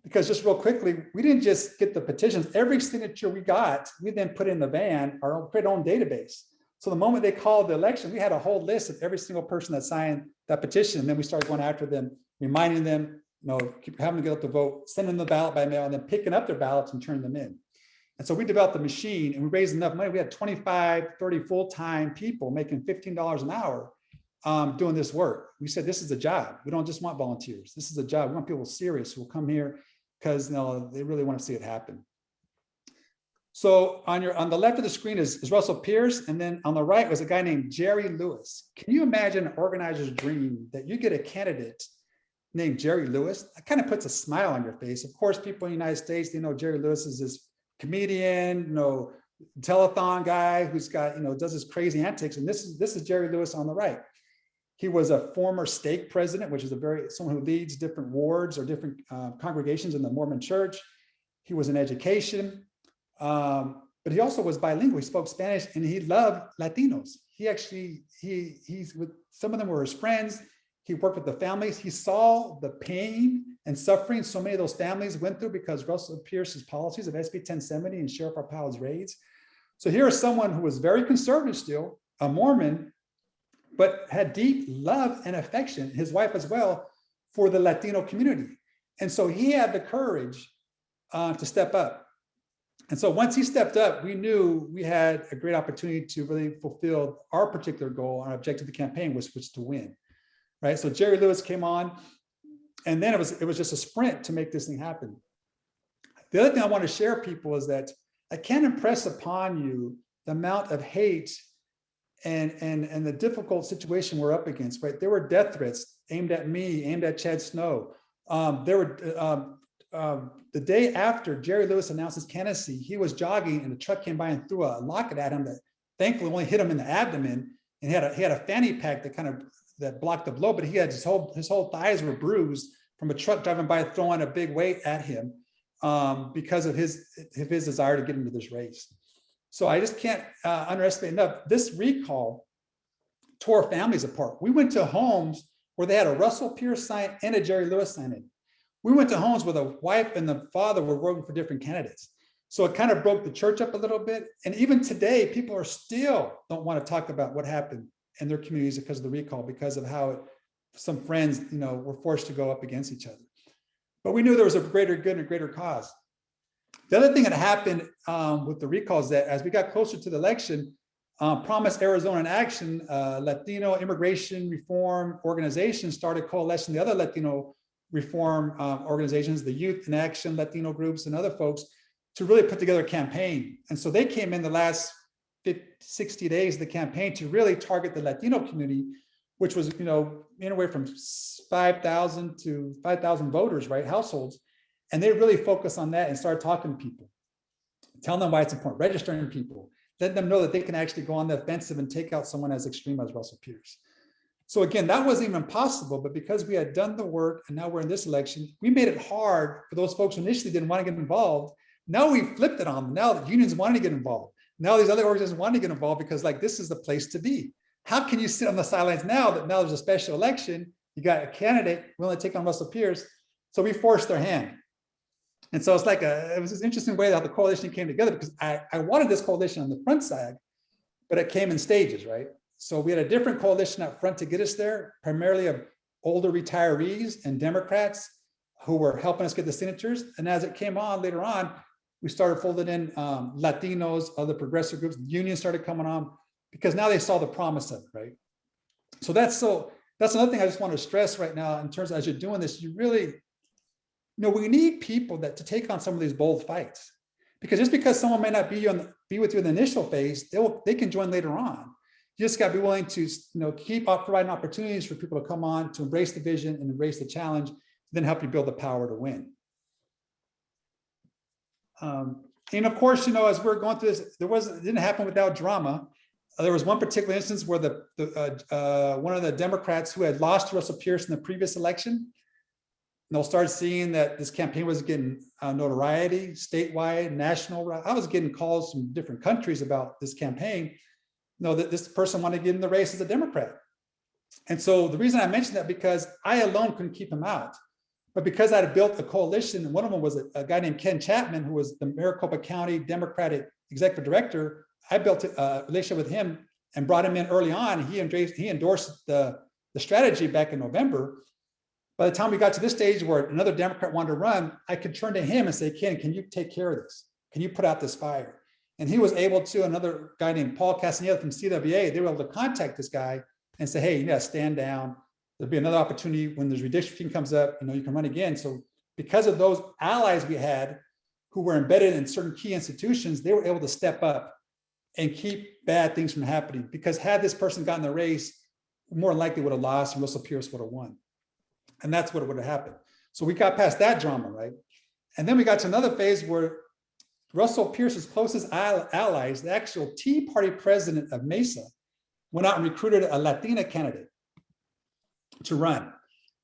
Because just real quickly, we didn't just get the petitions. Every signature we got, we then put in the van, our own database. So the moment they called the election, we had a whole list of every single person that signed that petition. And then we started going after them, reminding them, keep having to get up to vote, sending them the ballot by mail, and then picking up their ballots and turning them in. And so we developed the machine and we raised enough money. We had 25, 30 full-time people making $15 an hour doing this work. We said, this is a job. We don't just want volunteers. This is a job. We want people serious who will come here because they really want to see it happen. So on the left of the screen is Russell Pearce, and then on the right was a guy named Jerry Lewis. Can you imagine an organizer's dream that you get a candidate named Jerry Lewis? That kind of puts a smile on your face. Of course, people in the United States, they know Jerry Lewis is this comedian, telethon guy who's got, does his crazy antics. And this is Jerry Lewis on the right. He was a former stake president, which is someone who leads different wards or different congregations in the Mormon church. He was in education, but he also was bilingual. He spoke Spanish and he loved Latinos. He's with some of them were his friends. He worked with the families. He saw the pain and suffering so many of those families went through because Russell Pearce's policies of SB 1070 and Sheriff Arpaio's raids. So here is someone who was very conservative still, a Mormon, but had deep love and affection, his wife as well, for the Latino community. And so he had the courage to step up. And so once he stepped up, we knew we had a great opportunity to really fulfill our particular goal, our objective of the campaign was to win, right? So Jerry Lewis came on, and then it was just a sprint to make this thing happen. The other thing I want to share, people, is that I can't impress upon you the amount of hate and the difficult situation we're up against, right? There were death threats aimed at me, aimed at Chad Snow. The day after Jerry Lewis announced his candidacy, he was jogging and a truck came by and threw a locket at him that thankfully only hit him in the abdomen. And he had a fanny pack that blocked the blow, but he had his whole thighs were bruised from a truck driving by throwing a big weight at him because of his desire to get into this race. So I just can't underestimate enough. This recall tore families apart. We went to homes where they had a Russell Pearce sign and a Jerry Lewis sign in. We went to homes where the wife and the father were voting for different candidates. So it kind of broke the church up a little bit. And even today, people are still don't want to talk about what happened in their communities because of the recall, because of how some friends, were forced to go up against each other. But we knew there was a greater good and a greater cause. The other thing that happened with the recall is that as we got closer to the election, Promise Arizona in Action, Latino immigration reform organizations started coalescing the other Latino reform organizations, the Youth in Action, Latino groups, and other folks to really put together a campaign. And so they came in the last 60 days of the campaign to really target the Latino community, which was, anywhere from 5,000 to 5,000 voters, right, households. And they really focused on that and started talking to people, telling them why it's important, registering people, letting them know that they can actually go on the offensive and take out someone as extreme as Russell Pearce. So again, that wasn't even possible, but because we had done the work and now we're in this election, we made it hard for those folks who initially didn't want to get involved. Now we flipped it on them. Now the unions wanted to get involved. Now these other organizations want to get involved because this is the place to be. How can you sit on the sidelines now that there's a special election? You got a candidate willing to take on Russell Pearce. So we forced their hand. And so it was this interesting way that the coalition came together because I wanted this coalition on the front side, but it came in stages, right? So we had a different coalition up front to get us there, primarily of older retirees and Democrats who were helping us get the signatures. And as it came on later on, we started folding in Latinos, other progressive groups, unions started coming on because now they saw the promise of it, right? So that's another thing I just want to stress right now in terms of as you're doing this, you really, we need people to take on some of these bold fights, because just because someone may not be with you in the initial phase, they can join later on. You just got to be willing to, keep providing opportunities for people to come on, to embrace the vision and embrace the challenge, then help you build the power to win. And of course, as we're going through this, it didn't happen without drama. There was one particular instance where one of the Democrats who had lost to Russell Pearce in the previous election, they'll start seeing that this campaign was getting notoriety, statewide, national. I was getting calls from different countries about this campaign, that this person wanted to get in the race as a Democrat. And so the reason I mentioned that, because I alone couldn't keep him out. But because I had built a coalition, and one of them was a guy named Ken Chapman, who was the Maricopa County Democratic Executive Director, I built a relationship with him and brought him in early on. He endorsed the strategy back in November. By the time we got to this stage where another Democrat wanted to run, I could turn to him and say, Ken, can you take care of this? Can you put out this fire? And he was able to. Another guy named Paul Castaneda from CWA, they were able to contact this guy and say, hey, you gotta stand down. There'll be another opportunity when there's redistricting comes up, you can run again. So because of those allies we had who were embedded in certain key institutions, they were able to step up and keep bad things from happening. Because had this person gotten the race, more likely would have lost and Russell Pearce would have won. And that's what would have happened. So we got past that drama, right? And then we got to another phase where Russell Pearce's closest allies, the actual Tea Party president of Mesa, went out and recruited a Latina candidate to run.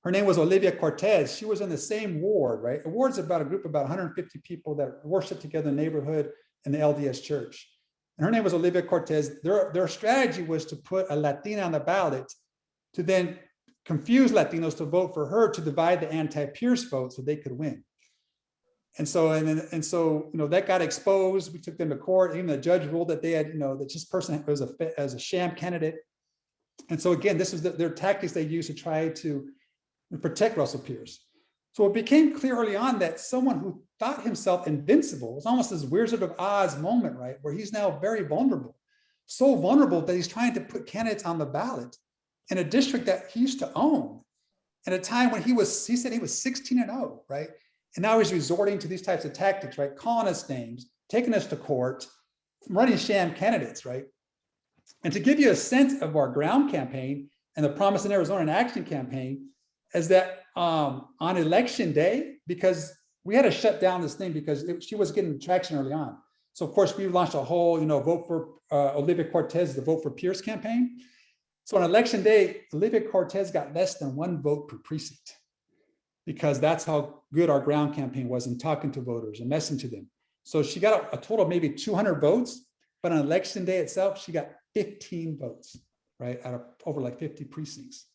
Her name was Olivia Cortez. She was in the same ward, right? A ward's about a group of about 150 people that worship together in the neighborhood in the LDS church. And her name was Olivia Cortez. Their strategy was to put a Latina on the ballot to then confuse Latinos to vote for her to divide the anti-Pearce vote so they could win. And so that got exposed. We took them to court. Even the judge ruled that they had, that this person was as a sham candidate. And so again, this was their tactics they used to try to protect Russell Pearce. So it became clear early on that someone who thought himself invincible, was almost this Wizard of Oz moment, right? Where he's now very vulnerable, so vulnerable that he's trying to put candidates on the ballot in a district that he used to own at a time when he said he was 16-0, right? And now he's resorting to these types of tactics, right? Calling us names, taking us to court, running sham candidates, right? And to give you a sense of our ground campaign and the Promise in Arizona and Action campaign is that on election day, because we had to shut down this thing because she was getting traction early on. So of course we launched a whole, vote for Olivia Cortez, the Vote for Pearce campaign. So on election day, Olivia Cortez got less than 1 vote per precinct because that's how good our ground campaign was in talking to voters and messaging to them. So she got a total of maybe 200 votes, but on election day itself, she got 15 votes, right, out of over like 50 precincts.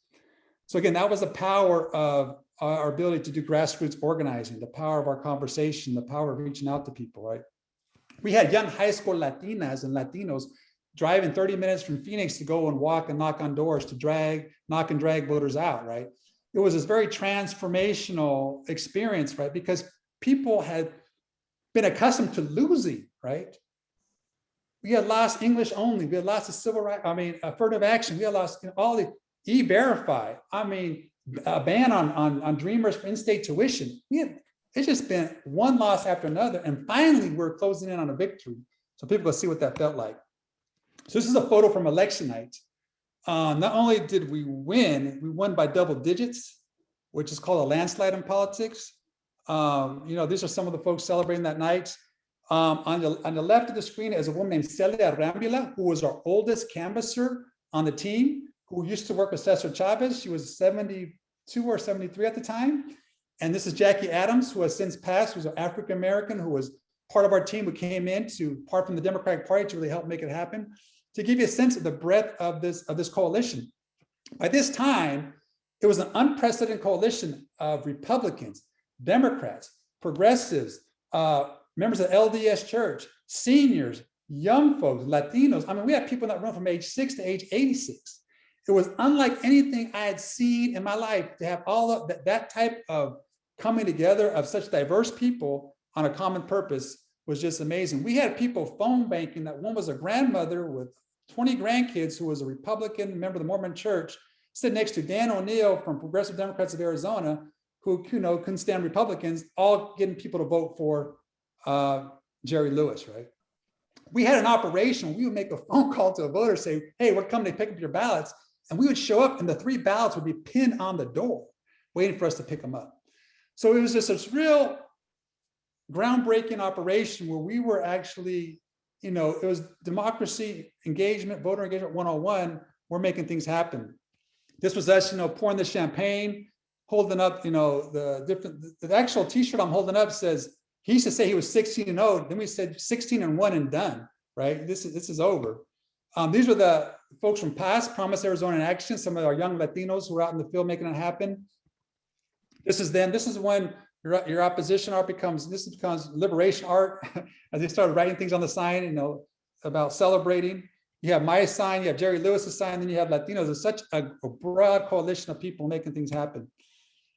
So again, that was the power of our ability to do grassroots organizing, the power of our conversation, the power of reaching out to people, right? We had young high school Latinas and Latinos driving 30 minutes from Phoenix to go and walk and knock on doors to knock and drag voters out, right? It was this very transformational experience, right? Because people had been accustomed to losing, right? We had lost English only. We had lost the civil rights, affirmative action. We had lost all the E-Verify. A ban on Dreamers for in-state tuition. It's just been one loss after another. And finally, we're closing in on a victory. So people can see what that felt like. So this is a photo from election night. Not only did we won by double digits, which is called a landslide in politics. These are some of the folks celebrating that night. On the left of the screen is a woman named Celia Rambula, who was our oldest canvasser on the team, who used to work with Cesar Chavez. She was 72 or 73 at the time. And this is Jackie Adams, who has since passed, who's an African-American, who was part of our team, who came in part from the Democratic Party to really help make it happen. To give you a sense of the breadth of this coalition. By this time, it was an unprecedented coalition of Republicans, Democrats, progressives, members of LDS Church, seniors, young folks, Latinos. We had people that run from age 6 to age 86. It was unlike anything I had seen in my life to have all of that type of coming together of such diverse people on a common purpose was just amazing. We had people phone banking. That one was a grandmother with 20 grandkids who was a Republican member of the Mormon Church, sitting next to Dan O'Neill from Progressive Democrats of Arizona, who couldn't stand Republicans, all getting people to vote for Jerry Lewis, right? We had an operation. We would make a phone call to a voter, say, hey, we're coming to pick up your ballots. And we would show up and the 3 ballots would be pinned on the door, waiting for us to pick them up. So it was just this real groundbreaking operation where we were actually, it was democracy engagement, voter engagement 101. We're making things happen. This was us, pouring the champagne, holding up, the actual t-shirt I'm holding up says, he used to say he was 16-0. Then we said 16-1 and done, right? This is over. These were the folks from past Promise Arizona in Action, some of our young Latinos who were out in the field making it happen. This is when your opposition art becomes liberation art, as they started writing things on the sign, you know, about celebrating. You have my sign, you have Jerry Lewis's sign, then you have Latinos. It's such a broad coalition of people making things happen.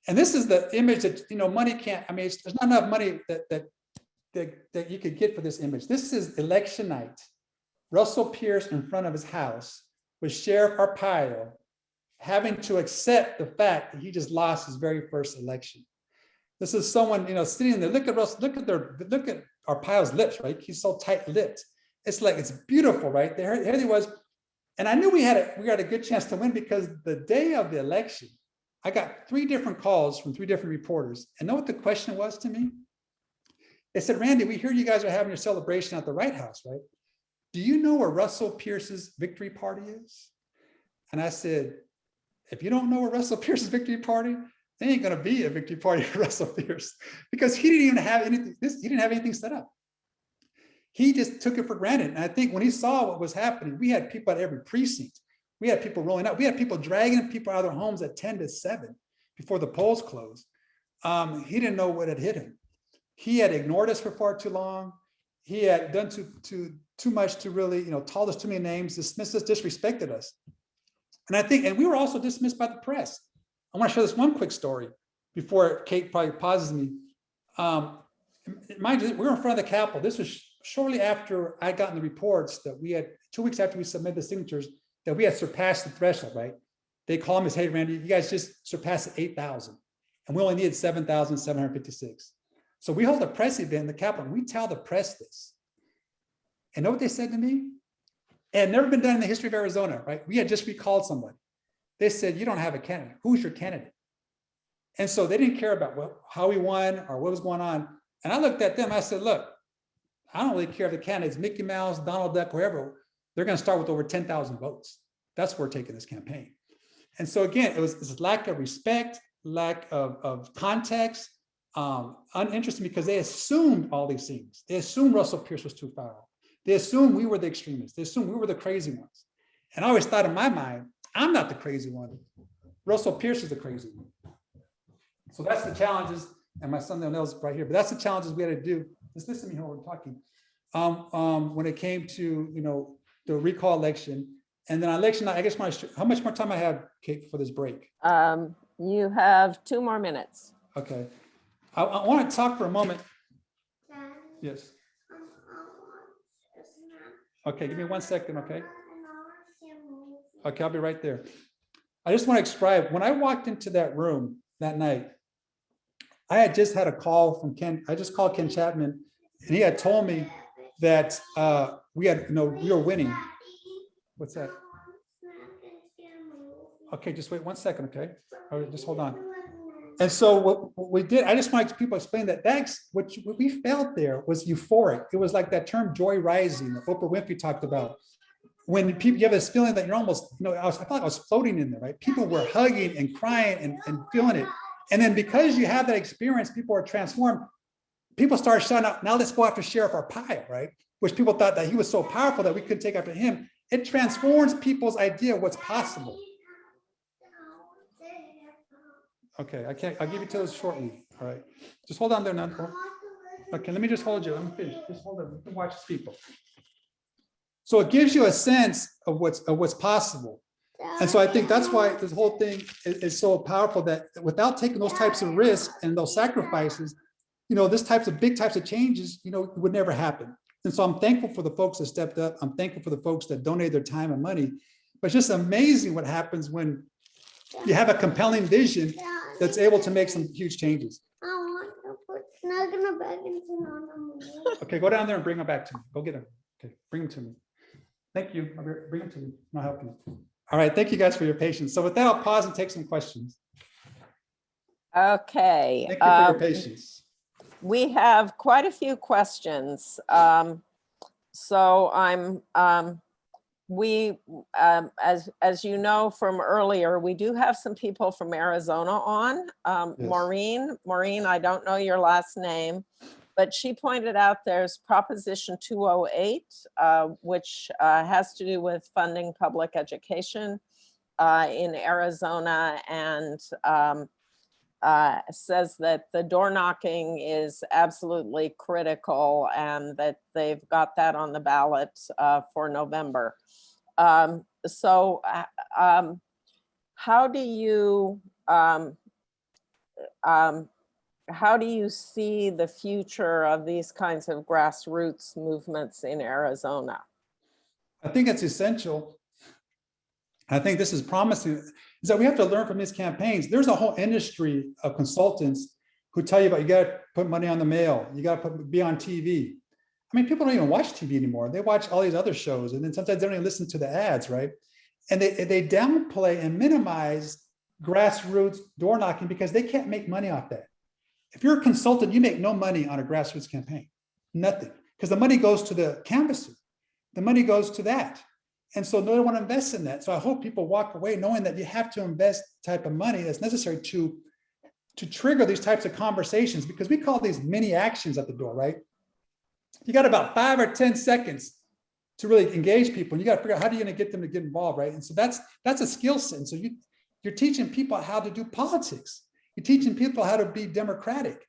And this is the image that, you know, money can't, I mean, there's not enough money that you could get for this image. This is election night. Russell Pearce in front of his house with Sheriff Arpaio having to accept the fact that he just lost his very first election. This is someone, you know, sitting there. Look at Russell, look at Arpaio's lips, right? He's so tight-lipped. It's like, it's beautiful, right? There he was. And I knew we had a good chance to win because the day of the election, I got 3 different calls from 3 different reporters. And know what the question was to me? They said, Randy, we hear you guys are having your celebration at the White House, right? Do you know where Russell Pearce's victory party is? And I said, if you don't know where Russell Pearce's victory party, there ain't gonna be a victory party for Russell Pearce because he didn't even have anything, he didn't have anything set up. He just took it for granted. And I think when he saw what was happening, we had people at every precinct. We had people rolling out. We had people dragging people out of their homes at 10 to 7 before the polls closed. He didn't know what had hit him. He had ignored us for far too long. He had done too much to really, you know, called us too many names, dismissed us, disrespected us. And we were also dismissed by the press. I want to share this one quick story before Kate probably pauses me. Mind you, we were in front of the Capitol. This was shortly after I got in the reports that we had, 2 weeks after we submitted the signatures, that we had surpassed the threshold, right? They called me and said, hey, Randy, you guys just surpassed 8,000. And we only needed 7,756. So we hold a press event in the Capitol and we tell the press this. And know what they said to me? It had never been done in the history of Arizona, right? We had just recalled somebody. They said, you don't have a candidate. Who's your candidate? And so they didn't care about how we won or what was going on. And I looked at them, I said, look, I don't really care if the candidate's Mickey Mouse, Donald Duck, whoever, they're gonna start with over 10,000 votes. That's where we're taking this campaign. And so again, it was this lack of respect, lack of context, uninteresting because they assumed all these things. They assumed Russell Pearce was too foul. They assumed we were the extremists. They assumed we were the crazy ones. And I always thought in my mind, I'm not the crazy one. Russell Pearce is the crazy one. So that's the challenges, and my son Leonel's right here, but that's the challenges we had to do. Just listen to me while we're talking. When it came to, you know, the recall election, and then on election night, I guess how much more time I have, Kate, for this break? You have 2 more minutes. Okay. I want to talk for a moment. Yes. Okay, give me 1 second, okay? Okay, I'll be right there. I just want to describe, when I walked into that room that night, I had just had a call from Ken. I just called Ken Chapman, and he had told me that we were winning. What's that? Okay, just wait 1 second, okay? All right, just hold on. And so what we did, I just wanted people to explain that that's what we felt there was euphoric. It was like that term joy rising that Oprah Winfrey talked about. When people, you have this feeling that you're almost, you know, I felt like I was floating in there, right? People were hugging and crying and feeling it. And then because you have that experience, people are transformed. People start shouting out, now let's go after Sheriff Arpaio, right? Which people thought that he was so powerful that we couldn't take after him. It transforms people's idea of what's possible. Okay, I'll give you to this shortly. All right, just hold on there now. Okay, let me just hold you. Let me finish. Just hold on. You can watch these people. So it gives you a sense of what's possible. And so I think that's why this whole thing is so powerful, that without taking those types of risks and those sacrifices, you know, big types of changes, you know, would never happen. And so I'm thankful for the folks that stepped up. I'm thankful for the folks that donated their time and money. But it's just amazing what happens when you have a compelling vision that's able to make some huge changes. I want to put Snug in a bag and Synonymous. Okay, go down there and bring them back to me. Go get them. Okay, bring them to me. Thank you. Bring them to me. I'll help you. All right, thank you guys for your patience. So with that, I'll pause and take some questions. Okay. Thank you for your patience. We have quite a few questions. So as you know from earlier, we do have some people from Arizona on. Yes. Maureen, I don't know your last name, but she pointed out there's Proposition 208, which has to do with funding public education in Arizona. And says that the door knocking is absolutely critical and that they've got that on the ballot for November. So how do you see the future of these kinds of grassroots movements in Arizona? I think it's essential. I think this is promising, is that we have to learn from these campaigns. There's a whole industry of consultants who tell you about, you got to put money on the mail, you got to be on TV. I mean, people don't even watch TV anymore. They watch all these other shows, and then sometimes they don't even listen to the ads, right? And they downplay and minimize grassroots door knocking because they can't make money off that. If you're a consultant, you make no money on a grassroots campaign, nothing, because the money goes to the canvasser. The money goes to that. And so no one want to invest in that. So I hope people walk away knowing that you have to invest type of money that's necessary to trigger these types of conversations, because we call these mini actions at the door, right? You got about 5 or 10 seconds to really engage people, and you got to figure out how you're going to get them to get involved, right? And so that's a skill set. And so you're teaching people how to do politics. You're teaching people how to be democratic.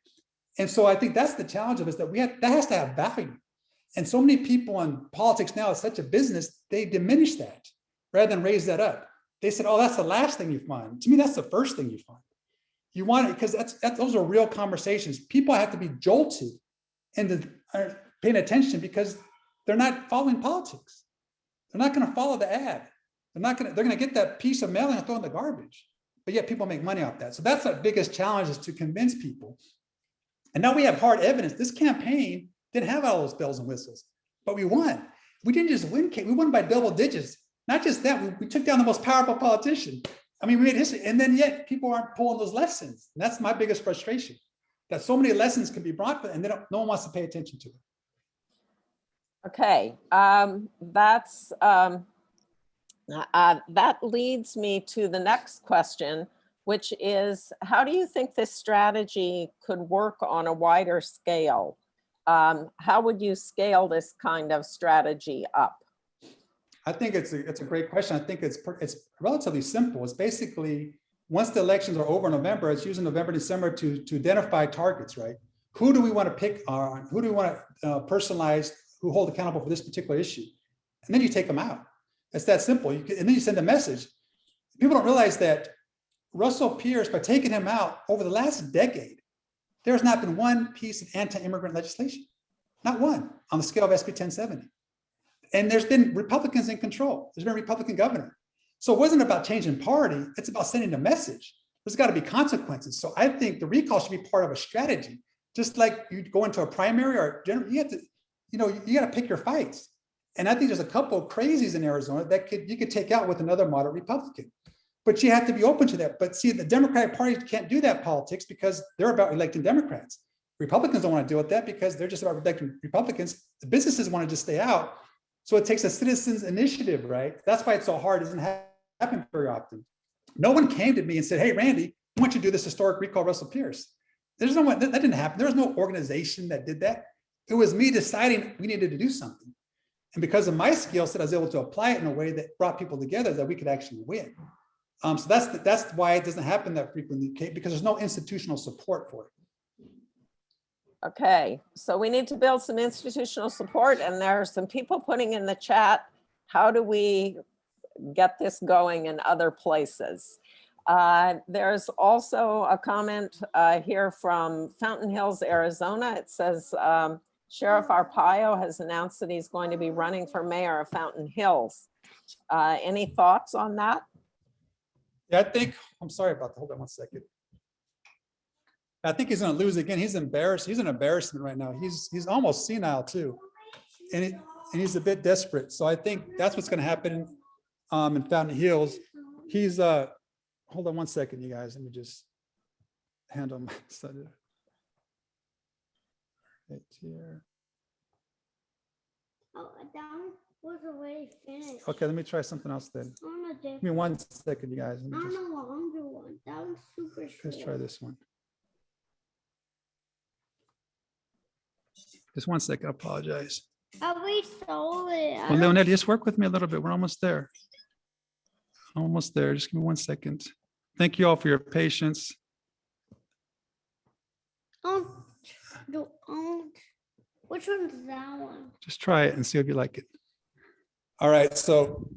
And so I think that's the challenge of us, that that has to have value. And so many people in politics now, it's such a business, they diminish that rather than raise that up. They said, oh, that's the last thing you find. To me, that's the first thing you find. You want it because those are real conversations. People have to be jolted into paying attention because they're not following politics. They're not going to follow the ad. They're going to get that piece of mail and throw in the garbage. But yet people make money off that. So that's our biggest challenge, is to convince people. And now we have hard evidence. This campaign didn't have all those bells and whistles, but we won. We didn't just win, we won by double digits. Not just that, we took down the most powerful politician. I mean, we made history, and then yet people aren't pulling those lessons. And that's my biggest frustration, that so many lessons can be brought, and no one wants to pay attention to it. Okay, that leads me to the next question, which is, how do you think this strategy could work on a wider scale? How would you scale this kind of strategy up? I think it's a great question. I think it's relatively simple. It's basically, once the elections are over in November, it's using November, December to identify targets, right? Who do we want to pick on? Who do we want to personalize, who hold accountable for this particular issue? And then you take them out. It's that simple. And then you send a message. People don't realize that Russell Pearce, by taking him out over the last decade, there has not been one piece of anti-immigrant legislation, not one, on the scale of SB 1070. And there's been Republicans in control. There's been a Republican governor. So it wasn't about changing party. It's about sending a message. There's got to be consequences. So I think the recall should be part of a strategy. Just like you go into a primary or general, you have to, you got to pick your fights. And I think there's a couple of crazies in Arizona that you could take out with another moderate Republican. But you have to be open to that. But see, the Democratic Party can't do that politics because they're about electing Democrats. Republicans don't want to deal with that because they're just about electing Republicans. The businesses want to just stay out. So it takes a citizens initiative, right? That's why it's so hard. It doesn't happen very often. No one came to me and said, hey, Randy, I want you to do this historic recall Russell Pearce. There's no one, that didn't happen. There was no organization that did that. It was me deciding we needed to do something. And because of my skill set, I was able to apply it in a way that brought people together that we could actually win. So that's why it doesn't happen that frequently, Kate, because there's no institutional support for it. Okay, so we need to build some institutional support, and there are some people putting in the chat, how do we get this going in other places? There's also a comment here from Fountain Hills, Arizona. It says, Sheriff Arpaio has announced that he's going to be running for mayor of Fountain Hills. Any thoughts on that? Yeah, I think, I'm sorry about that. Hold on one second. I think he's going to lose again. He's embarrassed. He's an embarrassment right now. He's almost senile too. And he's a bit desperate. So I think that's what's going to happen in Fountain Hills. He's, hold on one second, you guys. Let me just handle my study. Right here. Oh, that was already finished. Okay, let me try something else then. Give me 1 second, you guys. Let me just, On a longer one. That was super short. let's try this one. Just 1 second, I apologize. Oh, we sold it. Well, Leonel, just work with me a little bit. We're almost there. Almost there. Just give me 1 second. Thank you all for your patience. Which one's that one? Just try it and see if you like it. All right, so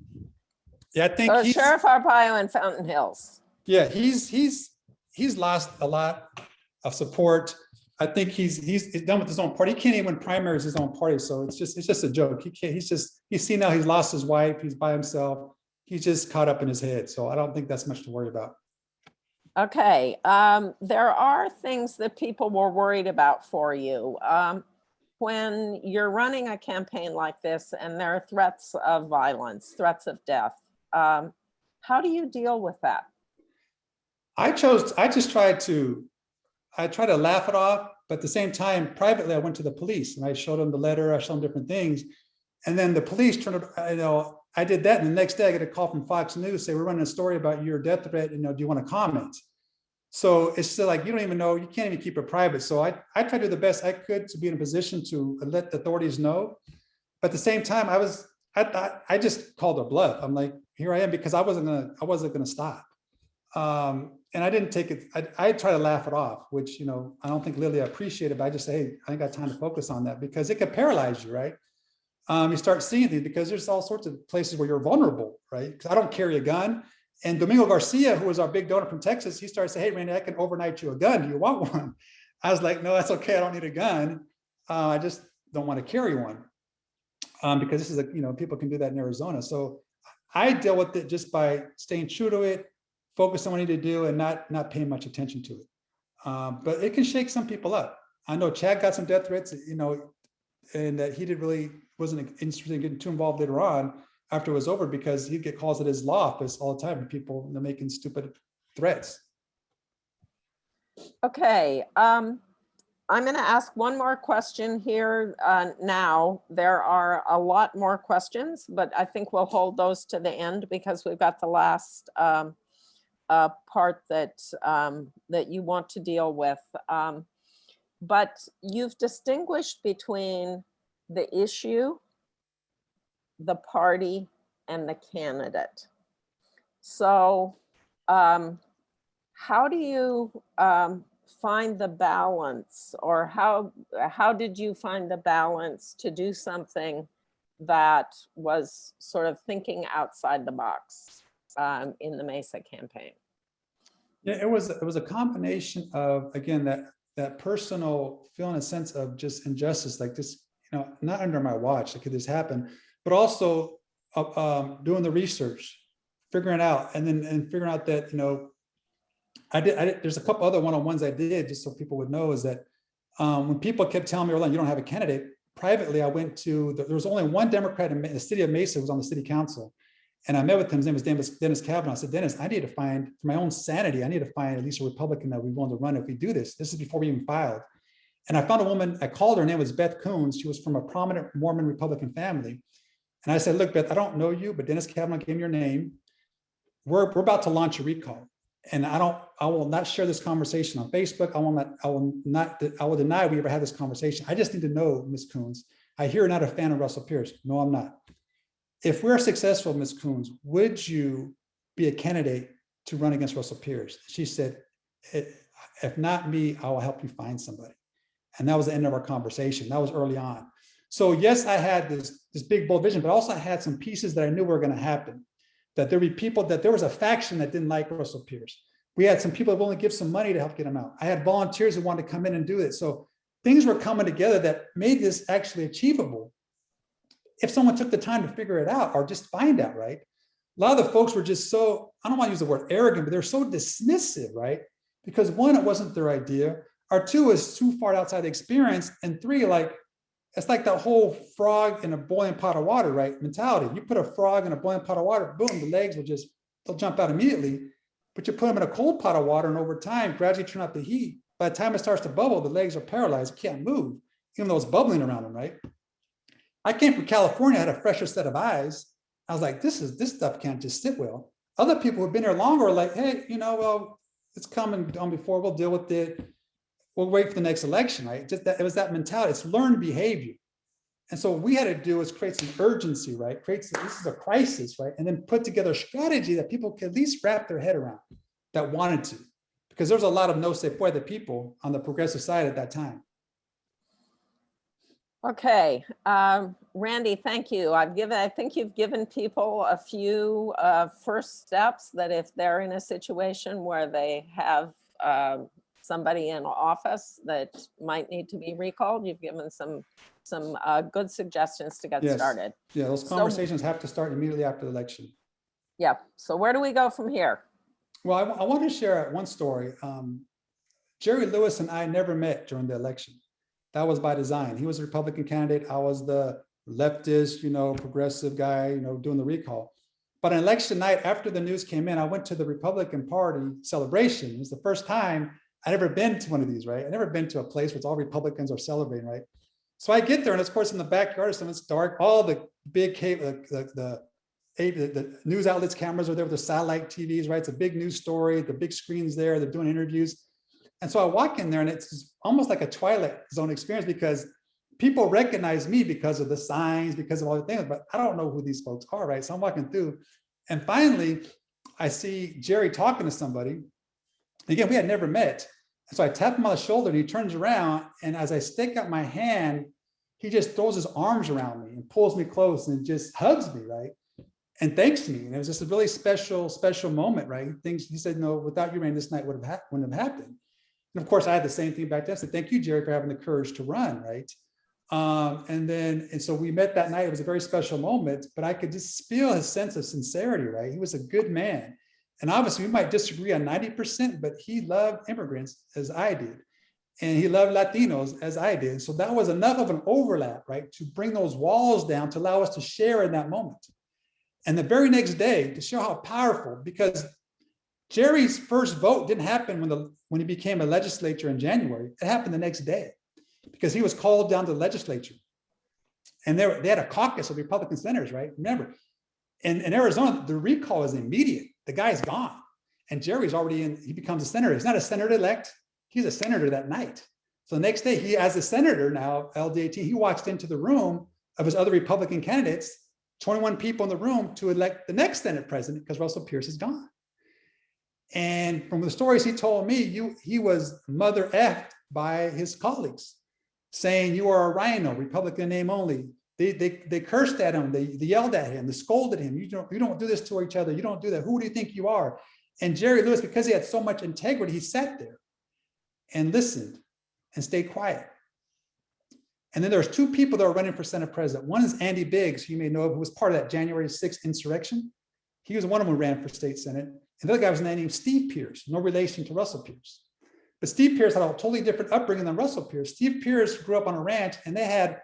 yeah, I think So he's, Sheriff Arpaio in Fountain Hills. yeah, he's lost a lot of support. I think he's done with his own party. He can't even win primaries his own party. So it's just a joke. He can't, he's seen now he's lost his wife. He's by himself. He's just caught up in his head. So I don't think that's much to worry about. Okay, there are things that people were worried about for you. When you're running a campaign like this and there are threats of violence, threats of death, how do you deal with that? I try to laugh it off, but at the same time, privately, I went to the police and I showed them the letter, I showed them different things. And then the police turned, I did that. And the next day I get a call from Fox News, say, we're running a story about your death threat. Do you want to comment? So it's still like, you don't even know, you can't even keep it private. So I try to do the best I could to be in a position to let the authorities know. But at the same time, I just called a bluff. I'm like, here I am, because I wasn't gonna stop. And I didn't take it, I try to laugh it off, which, I don't think Lily appreciated, but I just say, hey, I ain't got time to focus on that, because it could paralyze you, right? You start seeing things, because there's all sorts of places where you're vulnerable, right? Because I don't carry a gun. And Domingo Garcia, who was our big donor from Texas, he started saying, hey, Randy, I can overnight you a gun. Do you want one? I was like, no, that's okay. I don't need a gun. I just don't want to carry one. Because this is people can do that in Arizona. So I deal with it just by staying true to it, focus on what I need to do, and not paying much attention to it. But it can shake some people up. I know Chad got some death threats, and that he wasn't interested in getting too involved later on after it was over, because he'd get calls at his law office all the time from people making stupid threats. Okay, I'm going to ask one more question here now. There are a lot more questions, but I think we'll hold those to the end, because we've got the last part that you want to deal with. But you've distinguished between the issue, the party, and the candidate. So how do you find the balance, or how did you find the balance to do something that was sort of thinking outside the box in the Mesa campaign? Yeah, it was a combination of, again, that personal feeling, a sense of just injustice, like this, not under my watch, like, could this happen, but also doing the research, figuring it out, and figuring out that, I did, there's a couple other one-on-ones I did just so people would know, is that when people kept telling me, Orlando, you don't have a candidate, privately, I went to, there was only one Democrat in the city of Mesa who was on the city council. And I met with him, his name was Dennis Kavanaugh. I said, Dennis, I need to find, for my own sanity, I need to find at least a Republican that we want to run if we do this. This is before we even filed. And I found a woman, I called her name was Beth Coons. She was from a prominent Mormon Republican family. And I said, look, Beth, I don't know you, but Dennis Kavanaugh gave me your name. We're about to launch a recall. And I will not share this conversation on Facebook. I will deny we ever had this conversation. I just need to know, Ms. Coons, I hear you're not a fan of Russell Pearce. No, I'm not. If we're successful, Ms. Coons, would you be a candidate to run against Russell Pearce? She said, if not me, I will help you find somebody. And that was the end of our conversation. That was early on. So yes, I had this big, bold vision, but also I had some pieces that I knew were going to happen. That there would be people, that there was a faction that didn't like Russell Pearce. We had some people that willing to give some money to help get him out. I had volunteers who wanted to come in and do it. So things were coming together that made this actually achievable if someone took the time to figure it out or just find out, right? A lot of the folks were just so, I don't want to use the word arrogant, but they're so dismissive, right? Because one, it wasn't their idea, or two, is too far outside the experience, and three, like, it's like that whole frog in a boiling pot of water, right? Mentality. You put a frog in a boiling pot of water, boom, the legs will just, they'll jump out immediately. But you put them in a cold pot of water, and over time, gradually turn up the heat. By the time it starts to bubble, the legs are paralyzed, can't move, even though it's bubbling around them, right? I came from California, I had a fresher set of eyes. I was like, this stuff can't just sit well. Other people who've been here longer are like, hey, well, it's coming on before, we'll deal with it. We'll wait for the next election, right? Just that, it was that mentality, it's learned behavior. And so what we had to do is create some urgency, right? This is a crisis, right? And then put together a strategy that people could at least wrap their head around that wanted to. because there's a lot of no se puede people on the progressive side at that time. Okay, Randy, thank you. I think you've given people a few first steps that if they're in a situation where they have somebody in office that might need to be recalled, you've given some good suggestions to get Yes. started. Yeah, those conversations have to start immediately after the election. Yeah, so where do we go from here? Well, I want to share one story. Jerry Lewis and I never met during the election. That was by design. He was a Republican candidate. I was the leftist, progressive guy, doing the recall. But on election night, after the news came in, I went to the Republican Party celebration. It was the first time I'd ever been to one of these, right? I'd never been to a place where it's all Republicans are celebrating, right? So I get there, and of course, in the backyard, it's dark. All the big cable, the news outlets' cameras are there with the satellite TVs, right? It's a big news story. The big screen's there. They're doing interviews. And so I walk in there, and it's almost like a Twilight Zone experience because people recognize me because of the signs, because of all the things, but I don't know who these folks are, right? So I'm walking through, and finally, I see Jerry talking to somebody. Again, we had never met. And so I tap him on the shoulder, and he turns around, and as I stick out my hand, he just throws his arms around me and pulls me close and just hugs me, right? And thanks me. And it was just a really special moment, right? He said, no, without you, Randy, this night wouldn't have happened. And of course, I had the same thing back then. So thank you, Jerry, for having the courage to run, right? And so we met that night. It was a very special moment, but I could just feel his sense of sincerity, right? He was a good man. And obviously, we might disagree on 90%, but he loved immigrants as I did. And he loved Latinos as I did. So that was enough of an overlap, right, to bring those walls down to allow us to share in that moment. And the very next day, to show how powerful, because Jerry's first vote didn't happen when he became a legislator in January. It happened the next day because he was called down to the legislature. And they had a caucus of Republican senators, right? Remember, in Arizona, the recall is immediate. The guy's gone. And Jerry's already in, he becomes a senator. He's not a senator-elect. He's a senator that night. So the next day, he, as a senator now, LD18, he walks into the room of his other Republican candidates, 21 people in the room to elect the next Senate president because Russell Pearce is gone. And from the stories he told me, he was mother effed by his colleagues, saying, you are a rhino, Republican name only. They cursed at him, they yelled at him, they scolded him. You don't do this to each other. You don't do that. Who do you think you are? And Jerry Lewis, because he had so much integrity, he sat there and listened and stayed quiet. And then there's two people that are running for Senate president. One is Andy Biggs, who you may know of, who was part of that January 6th insurrection. He was one of them who ran for state Senate. And the other guy was named Steve Pearce, no relation to Russell Pearce. But Steve Pearce had a totally different upbringing than Russell Pearce. Steve Pearce grew up on a ranch, and they had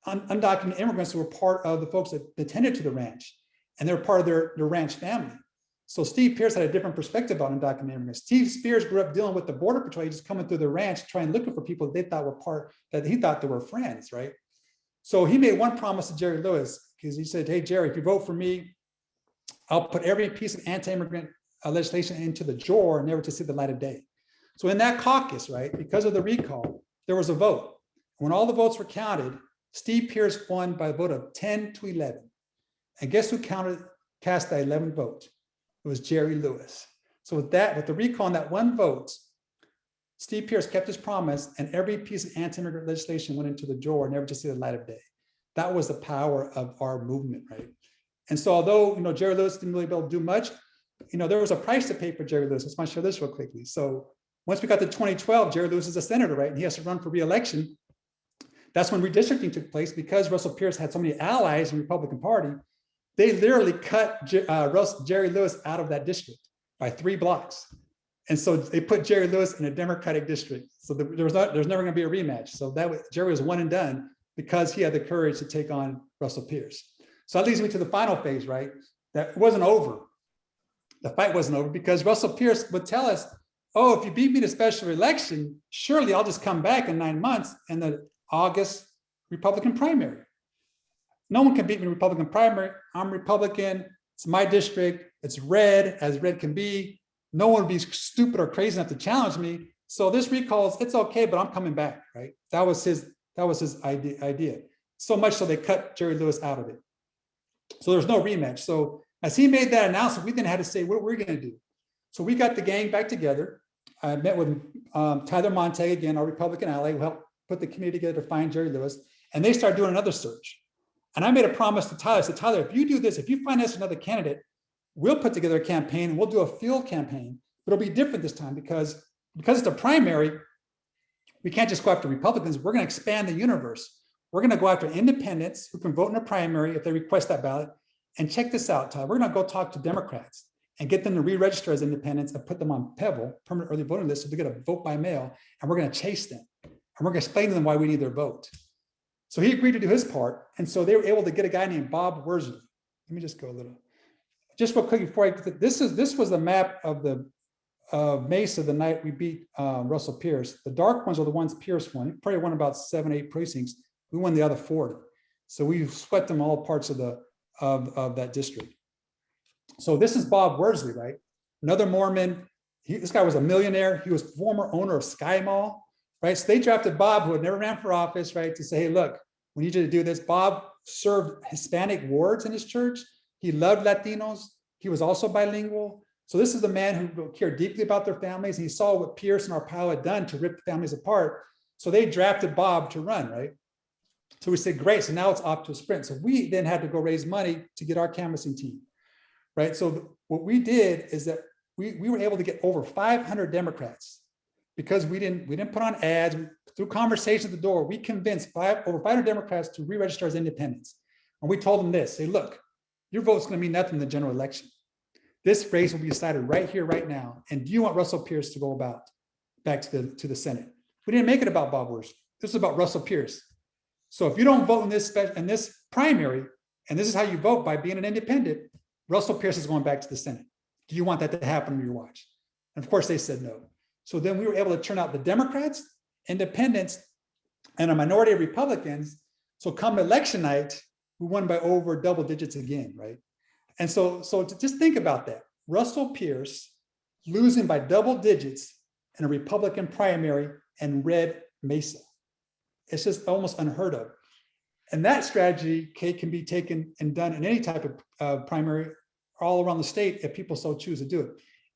undocumented immigrants who were part of the folks that tended to the ranch, and they were part of their ranch family. So Steve Pearce had a different perspective on undocumented immigrants. Steve Spears grew up dealing with the border patrol agents coming through the ranch, trying looking for people that they thought were that he thought they were friends, right? So he made one promise to Jerry Lewis, because he said, hey, Jerry, if you vote for me, I'll put every piece of anti-immigrant legislation into the drawer, never to see the light of day. So in that caucus, right, because of the recall, there was a vote. When all the votes were counted, Steve Pearce won by a vote of 10 to 11. And guess who cast that 11th vote? It was Jerry Lewis. So with the recall and that one vote, Steve Pearce kept his promise, and every piece of anti-immigrant legislation went into the drawer, never to see the light of day. That was the power of our movement, right? And so although, Jerry Lewis didn't really be able to do much, there was a price to pay for Jerry Lewis. I just want to show this real quickly. So once we got to 2012, Jerry Lewis is a senator, right? And he has to run for re-election. That's when redistricting took place, because Russell Pearce had so many allies in the Republican Party. They literally cut Jerry Lewis out of that district by 3 blocks. And so they put Jerry Lewis in a Democratic district. So there's never going to be a rematch. So Jerry was one and done because he had the courage to take on Russell Pearce. So that leads me to the final phase, right? That it wasn't over. The fight wasn't over, because Russell Pearce would tell us, oh, if you beat me to special election, surely I'll just come back in 9 months in the August Republican primary. No one can beat me in the Republican primary. I'm Republican. It's my district. It's red as red can be. No one would be stupid or crazy enough to challenge me. So this recall, it's okay, but I'm coming back, right? That was his idea. So much so they cut Jerry Lewis out of it. So there's no rematch. So as he made that announcement, we then had to say, what we're going to do. So we got the gang back together. I met with Tyler Montague, again, our Republican ally, who helped put the committee together to find Jerry Lewis, and they started doing another search. And I made a promise to Tyler. I said, Tyler, if you do this, if you find us another candidate, we'll put together a campaign and we'll do a field campaign, but it'll be different this time because it's a primary. We can't just go after Republicans. We're going to expand the universe. We're going to go after independents who can vote in a primary if they request that ballot. And check this out, Tyler. We're going to go talk to Democrats and get them to re-register as independents and put them on PEVL, permanent early voting list, so they're going to vote by mail. And we're going to chase them. And we're going to explain to them why we need their vote. So he agreed to do his part. And so they were able to get a guy named Bob Worsley. Let me just go a little. Just real quick before I get to this was the map of the Mesa the night we beat Russell Pearce. The dark ones are the ones Pearce won. He probably won about 7, 8 precincts. We won the other 4. So we swept them all parts of the of that district. So this is Bob Worsley, right? Another Mormon. This guy was a millionaire. He was former owner of Sky Mall, right? So they drafted Bob, who had never ran for office, right, to say, hey, look, we need you to do this. Bob served Hispanic wards in his church. He loved Latinos. He was also bilingual. So this is a man who cared deeply about their families. And he saw what Pearce and Arpaio had done to rip the families apart. So they drafted Bob to run, right? So we said, great. So now it's off to a sprint. So we then had to go raise money to get our canvassing team, right? So what we did is that we were able to get over 500 Democrats because we didn't put on ads. Through conversations at the door, we convinced over 500 Democrats to re-register as independents. And we told them this, say, look, your vote's going to mean nothing in the general election. This race will be decided right here, right now. And do you want Russell Pearce to go back to the Senate? We didn't make it about Bob Worsley. This is about Russell Pearce. So if you don't vote in this primary, and this is how you vote by being an independent, Russell Pearce is going back to the Senate. Do you want that to happen on your watch? And of course they said no. So then we were able to turn out the Democrats, independents, and a minority of Republicans. So come election night, we won by over double digits again, right? And so to just think about that, Russell Pearce losing by double digits in a Republican primary in Red Mesa. It's just almost unheard of. And that strategy can be taken and done in any type of primary all around the state if people so choose to do it.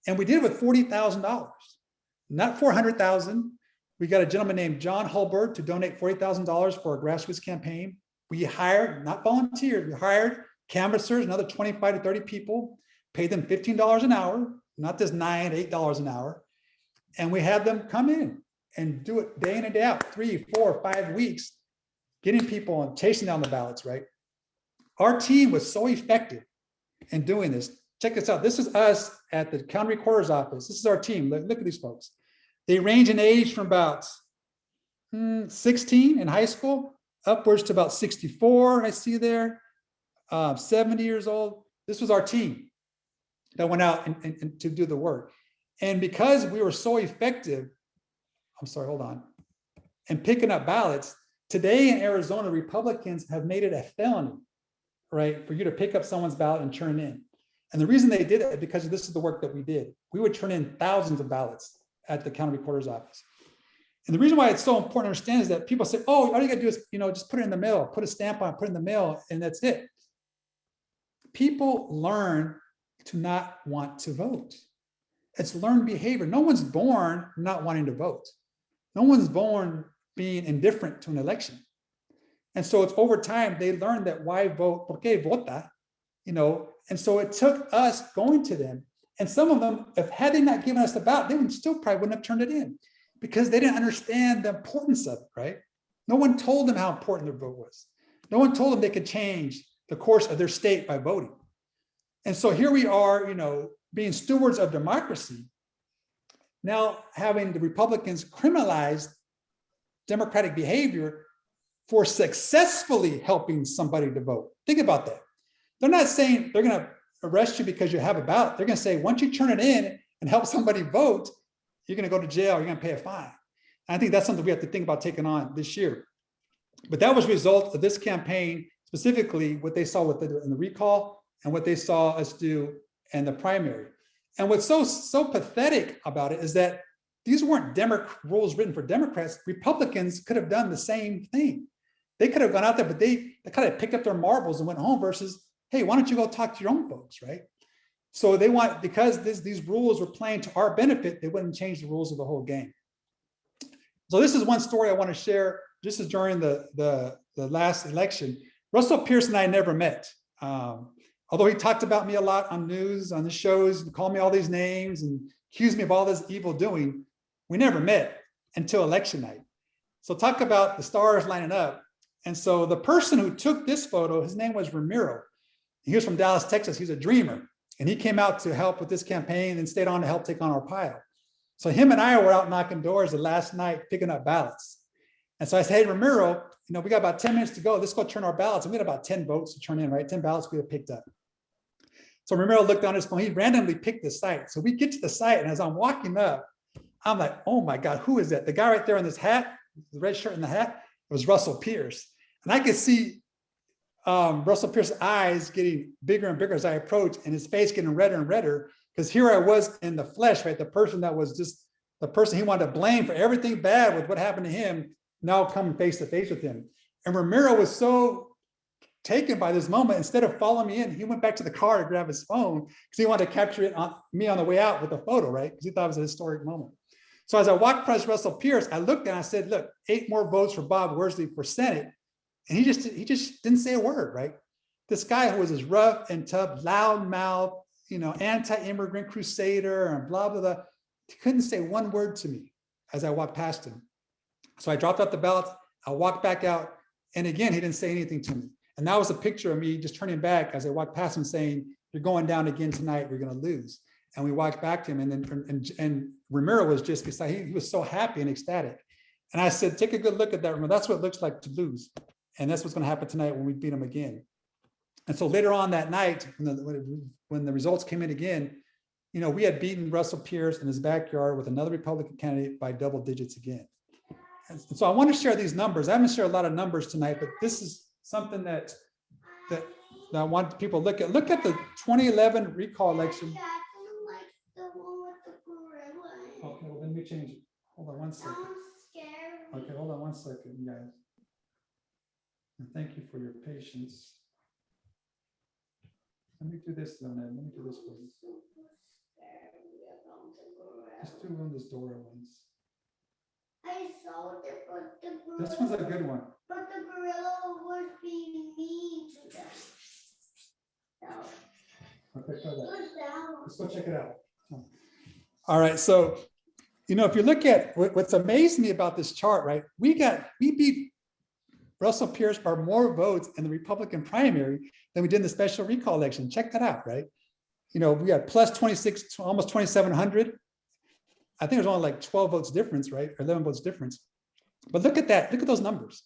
And we did it with $40,000, not $400,000. We got a gentleman named John Hulbert to donate $40,000 for a grassroots campaign. We hired, not volunteered, we hired canvassers, another 25 to 30 people, paid them $15 an hour, not this $9, $8 an hour. And we had them come in and do it day in and day out, 3, 4, 5 weeks, getting people and chasing down the ballots, right? Our team was so effective in doing this. Check this out. This is us at the county recorder's office. This is our team. Look at these folks. They range in age from about 16 in high school, upwards to about 64, I see there, 70 years old. This was our team that went out and to do the work. And because we were so effective, and picking up ballots, today in Arizona, Republicans have made it a felony, right, for you to pick up someone's ballot and turn it in. And the reason they did it because this is the work that we did. We would turn in thousands of ballots at the county recorder's office. And the reason why it's so important to understand is that people say, oh, all you gotta do is, just put it in the mail, put a stamp on it, put it in the mail, and that's it. People learn to not want to vote. It's learned behavior. No one's born not wanting to vote. No one's born being indifferent to an election. And so it's over time, they learned that why vote, por qué vota, and so it took us going to them. And some of them, had they not given us the ballot, they would still probably wouldn't have turned it in because they didn't understand the importance of it, right? No one told them how important their vote was. No one told them they could change the course of their state by voting. And so here we are, being stewards of democracy, now having the Republicans criminalize democratic behavior for successfully helping somebody to vote. Think about that. They're not saying they're going to arrest you because you have a ballot. They're going to say, once you turn it in and help somebody vote, you're going to go to jail, you're going to pay a fine. And I think that's something we have to think about taking on this year. But that was a result of this campaign, specifically what they saw in the recall and what they saw us do in the primary. And what's so pathetic about it is that these weren't rules written for Democrats. Republicans could have done the same thing. They could have gone out there, but they kind of picked up their marbles and went home versus, hey, why don't you go talk to your own folks, right? So they want, because these rules were playing to our benefit, they wouldn't change the rules of the whole game. So this is one story I want to share. This is during the last election. Russell Pearce and I never met. Although he talked about me a lot on news, on the shows, and called me all these names and accused me of all this evil doing, we never met until election night. So talk about the stars lining up. And so the person who took this photo, his name was Ramiro. He was from Dallas, Texas. He's a dreamer. And he came out to help with this campaign and stayed on to help take on Arpaio. So him and I were out knocking doors the last night, picking up ballots. And so I said, hey, Ramiro, we got about 10 minutes to go. Let's go turn our ballots. And we had about 10 votes to turn in, right? 10 ballots we had picked up. So Ramiro looked on his phone. He randomly picked the site. So we get to the site. And as I'm walking up, I'm like, oh my God, who is that? The guy right there in this hat, the red shirt and the hat, it was Russell Pearce. And I could see Russell Pearce's eyes getting bigger and bigger as I approached, and his face getting redder and redder, because here I was in the flesh, right? The person that was just the person he wanted to blame for everything bad with what happened to him, now coming face to face with him. And Ramiro was so taken by this moment, instead of following me in, he went back to the car to grab his phone because he wanted to capture it on me on the way out with a photo, right? Because he thought it was a historic moment. So as I walked past Russell Pearce, I looked and I said, look, 8 more votes for Bob Worsley for Senate. And he just didn't say a word, right? This guy who was as rough and tough, loud mouth, anti-immigrant crusader and blah, blah, blah. He couldn't say one word to me as I walked past him. So I dropped out the ballots. I walked back out. And again, he didn't say anything to me. And that was a picture of me just turning back as I walked past him saying, you're going down again tonight, you're going to lose. And we walked back to him, and then and Ramiro was just beside, he was so happy and ecstatic. And I said, take a good look at that, Ramiro. That's what it looks like to lose. And that's what's going to happen tonight when we beat him again. And so later on that night, when the results came in again, we had beaten Russell Pearce in his backyard with another Republican candidate by double digits again. And so I want to share these numbers. I haven't shared a lot of numbers tonight, but this is something that I want people to look at. Look at the 2011 recall election. Okay, well, then we change it. Hold on one second. Okay, hold on one second, you guys. And thank you for your patience. Let me do this, Leonard. Let me do this for you. Just do one of those Dora ones. I saw it, but the gorilla. This one's a good one. But the gorilla was being mean to them. So, Okay, try that. what's that one? Let's go check it out. All right, so if you look at what's amazed me about this chart, right? We beat Russell Pearce by more votes in the Republican primary than we did in the special recall election. Check that out, right? We had plus 26, almost 2,700. I think there's only like 12 votes difference, right? Or 11 votes difference. But look at that. Look at those numbers.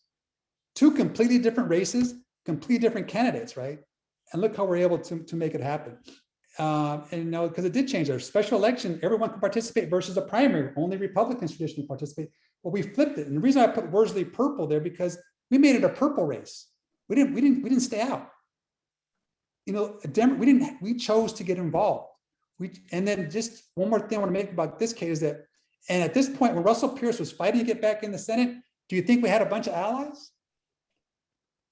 2 completely different races, completely different candidates, right? And look how we're able to make it happen. Because it did change. Our special election, everyone can participate versus a primary. Only Republicans traditionally participate. Well, we flipped it. And the reason I put Worsley purple there, because we made it a purple race. We didn't stay out. We chose to get involved. And then just one more thing I want to make about this case is that, and at this point, when Russell Pearce was fighting to get back in the Senate, do you think we had a bunch of allies?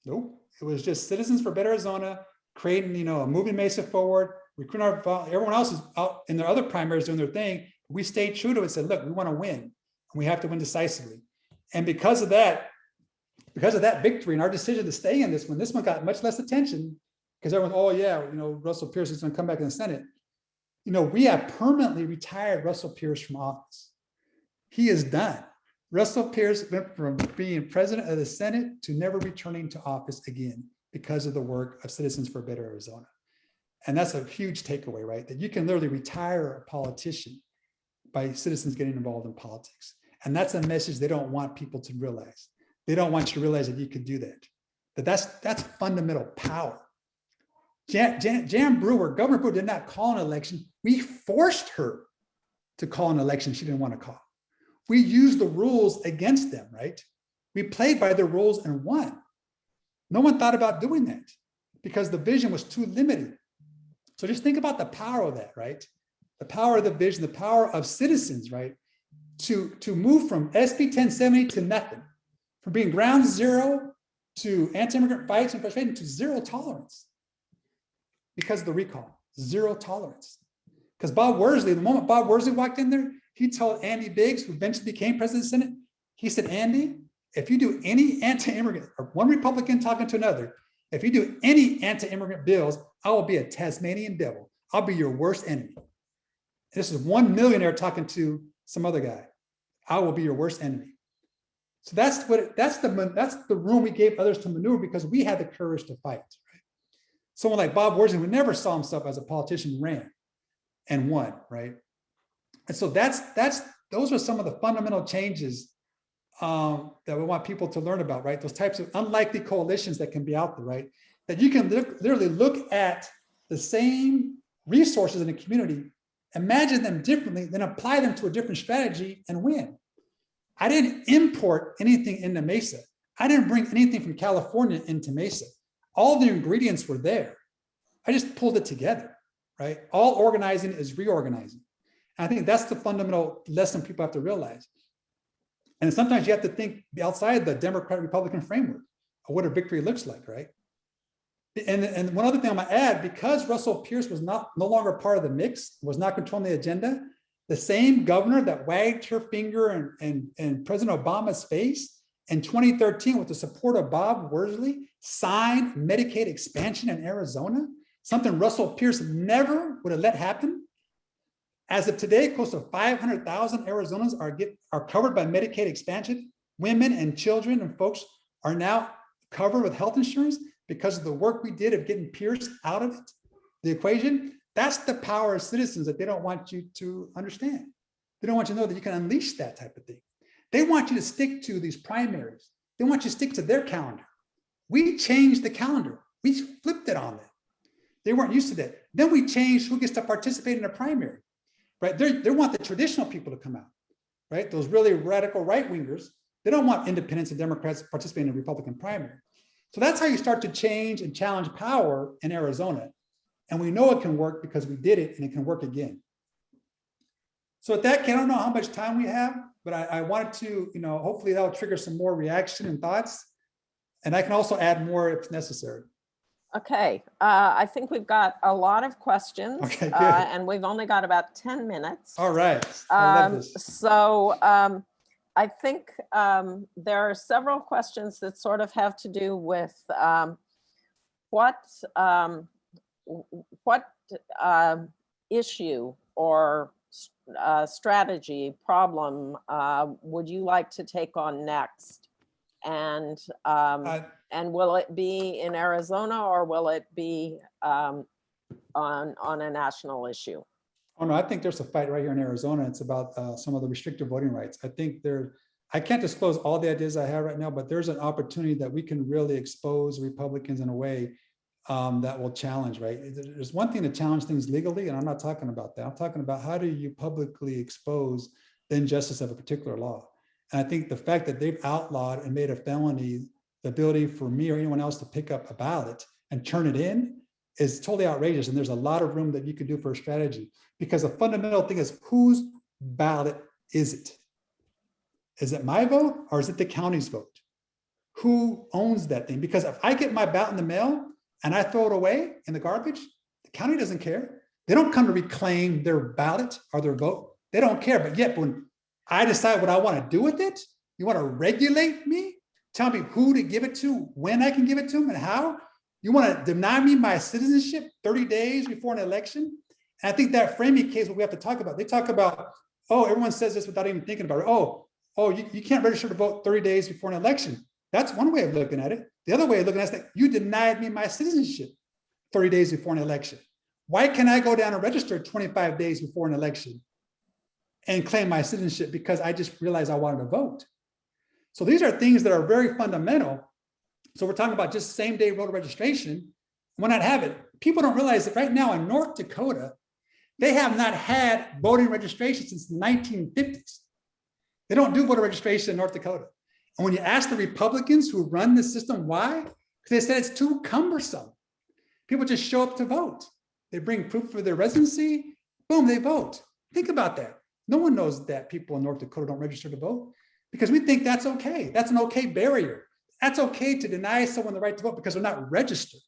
Nope. It was just Citizens for Better Arizona, creating, a moving Mesa forward, recruiting everyone else is out in their other primaries doing their thing. We stayed true to it and said, look, we want to win, and we have to win decisively. And because of that victory and our decision to stay in this one got much less attention because everyone's, oh yeah, Russell Pearce is going to come back in the Senate. We have permanently retired Russell Pearce from office. He is done. Russell Pearce went from being president of the Senate to never returning to office again because of the work of Citizens for Better Arizona. And that's a huge takeaway, right? That you can literally retire a politician by citizens getting involved in politics. And that's a message they don't want people to realize. They don't want you to realize that you could do that. That's fundamental power. Jan Brewer, Governor Brewer did not call an election. We forced her to call an election she didn't want to call. We used the rules against them, right? We played by the rules and won. No one thought about doing that because the vision was too limited. So just think about the power of that, right? The power of the vision, the power of citizens, right? To move from SB 1070 to nothing, from being ground zero to anti-immigrant fights and frustration to zero tolerance because of the recall. zero tolerance. Because Bob Worsley, the moment Bob Worsley walked in there, he told Andy Biggs, who eventually became president of the Senate, he said, Andy, if you do any anti-immigrant, or one Republican talking to another, if you do any anti-immigrant bills, I will be a Tasmanian devil. I'll be your worst enemy. This is one millionaire talking to some other guy. I will be your worst enemy. So that's the room we gave others to maneuver because we had the courage to fight. Right? Someone like Bob Worsley, who never saw himself as a politician, ran and won, right? And so those are some of the fundamental changes that we want people to learn about, right? Those types of unlikely coalitions that can be out there, right? That you can literally look at the same resources in a community, imagine them differently, then apply them to a different strategy and win. I didn't import anything into Mesa. I didn't bring anything from California into Mesa. All the ingredients were there. I just pulled it together, right? All organizing is reorganizing. And I think that's the fundamental lesson people have to realize. And sometimes you have to think outside the Democrat-Republican framework of what a victory looks like, right? And one other thing I'm gonna add, because Russell Pearce was no longer part of the mix, was not controlling the agenda, the same governor that wagged her finger in President Obama's face in 2013 with the support of Bob Worsley, signed Medicaid expansion in Arizona, something Russell Pearce never would have let happen. As of today, close to 500,000 Arizonans are covered by Medicaid expansion. Women and children and folks are now covered with health insurance because of the work we did of getting Pearce out of the equation. That's the power of citizens that they don't want you to understand. They don't want you to know that you can unleash that type of thing. They want you to stick to these primaries. They want you to stick to their calendar. We changed the calendar. We flipped it on them. They weren't used to that. Then we changed who gets to participate in a primary, right? They want the traditional people to come out, right? Those really radical right-wingers. They don't want independents and Democrats participating in a Republican primary. So that's how you start to change and challenge power in Arizona. And we know it can work because we did it and it can work again. So at that, I don't know how much time we have, but I wanted to, hopefully that'll trigger some more reaction and thoughts. And I can also add more if necessary. Okay, I think we've got a lot of questions. Okay, good. And we've only got about 10 minutes. All right, I love this. So I think there are several questions that sort of have to do with what issue or strategy problem would you like to take on next? And will it be in Arizona or will it be on a national issue? Oh no, I think there's a fight right here in Arizona. It's about some of the restricted voting rights. I think I can't disclose all the ideas I have right now, but there's an opportunity that we can really expose Republicans in a way that will challenge, right? There's one thing to challenge things legally, and I'm not talking about that. I'm talking about how do you publicly expose the injustice of a particular law. And I think the fact that they've outlawed and made a felony the ability for me or anyone else to pick up a ballot and turn it in is totally outrageous. And there's a lot of room that you can do for a strategy, because the fundamental thing is, whose ballot is it? Is it my vote or is it the county's vote? Who owns that thing? Because if I get my ballot in the mail and I throw it away in the garbage, the county doesn't care. They don't come to reclaim their ballot or their vote. They don't care. But yet when I decide what I want to do with it, you want to regulate me? Tell me who to give it to, when I can give it to them and how? You want to deny me my citizenship 30 days before an election? And I think that framing case, what we have to talk about, they talk about, oh, everyone says this without even thinking about it. Oh, you can't register to vote 30 days before an election. That's one way of looking at it. The other way of looking at it is that you denied me my citizenship 30 days before an election. Why can't I go down and register 25 days before an election and claim my citizenship because I just realized I wanted to vote? So these are things that are very fundamental. So we're talking about just same day voter registration. Why not have it? People don't realize that right now in North Dakota, they have not had voting registration since the 1950s. They don't do voter registration in North Dakota. And when you ask the Republicans who run the system why, because they said it's too cumbersome. People just show up to vote. They bring proof for their residency, boom, they vote. Think about that. No one knows that people in North Dakota don't register to vote because we think that's okay. That's an okay barrier. That's okay to deny someone the right to vote because they're not registered.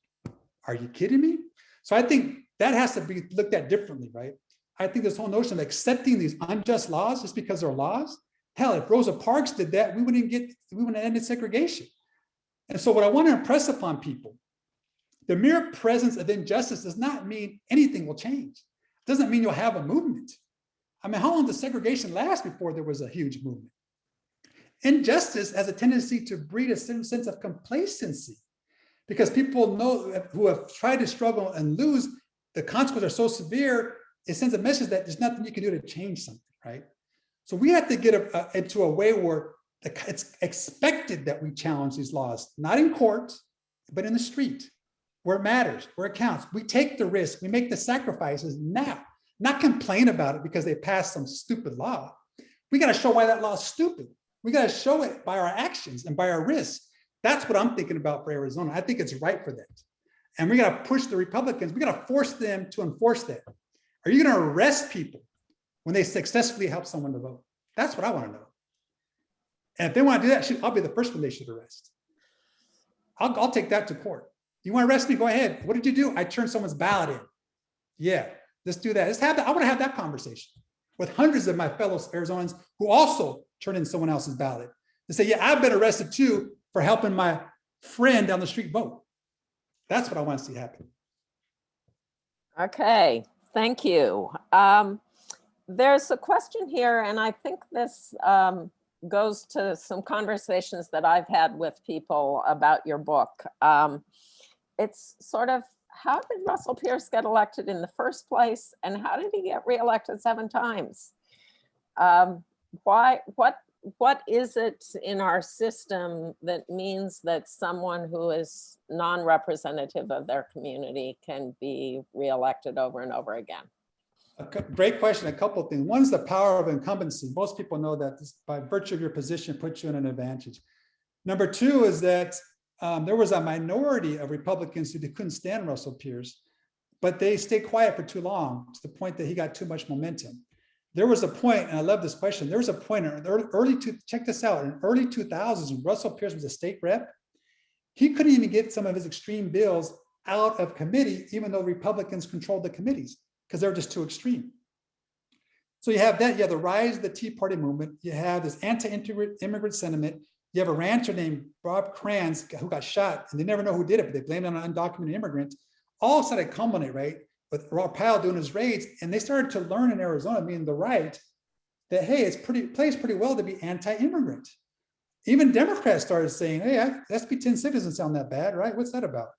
Are you kidding me? So I think That has to be looked at differently, right? I think this whole notion of accepting these unjust laws just because they're laws, hell, if Rosa Parks did that, we wouldn't have ended segregation. And so what I want to impress upon people, the mere presence of injustice does not mean anything will change. It doesn't mean you'll have a movement. I mean, how long does segregation last before there was a huge movement? Injustice has a tendency to breed a certain sense of complacency because people know who have tried to struggle and lose, the consequences are so severe, it sends a message that there's nothing you can do to change something, right? So we have to get into a way where it's expected that we challenge these laws, not in court, but in the street, where it matters, where it counts. We take the risk, we make the sacrifices now, not complain about it because they passed some stupid law. We got to show why that law is stupid. We got to show it by our actions and by our risks. That's what I'm thinking about for Arizona. I think it's right for that. And we got to push the Republicans. We got to force them to enforce that. Are you going to arrest people when they successfully help someone to vote? That's what I want to know. And if they want to do that, I'll be the first one they should arrest. I'll take that to court. You want to arrest me? Go ahead. What did you do? I turned someone's ballot in. Yeah, let's do that. Let's have that. I want to have that conversation with hundreds of my fellow Arizonans who also turn in someone else's ballot and say, yeah, I've been arrested too for helping my friend down the street vote. That's what I want to see happen. Okay, thank you. There's a question here, and I think this goes to some conversations that I've had with people about your book. It's sort of, how did Russell Pearce get elected in the first place, and how did he get reelected 7 times? What is it in our system that means that someone who is non-representative of their community can be reelected over and over again? Great question. A couple of things. One is the power of incumbency. Most people know that this, by virtue of your position, puts you in an advantage. Number 2 is that there was a minority of Republicans who couldn't stand Russell Pearce, but they stayed quiet for too long to the point that he got too much momentum. There was a point, and I love this question, there was a point in check this out, in early 2000s, when Russell Pearce was a state rep, he couldn't even get some of his extreme bills out of committee, even though Republicans controlled the committees, because they were just too extreme. So you have that, you have the rise of the Tea Party movement, you have this anti-immigrant sentiment, you have a rancher named Bob Kranz who got shot, and they never know who did it, but they blamed it on an undocumented immigrant. All of a sudden it culminated, right, with Arpaio doing his raids, and they started to learn in Arizona, meaning the right, that hey, it's plays pretty well to be anti-immigrant. Even Democrats started saying, hey, SB 10 doesn't sound that bad, right? What's that about?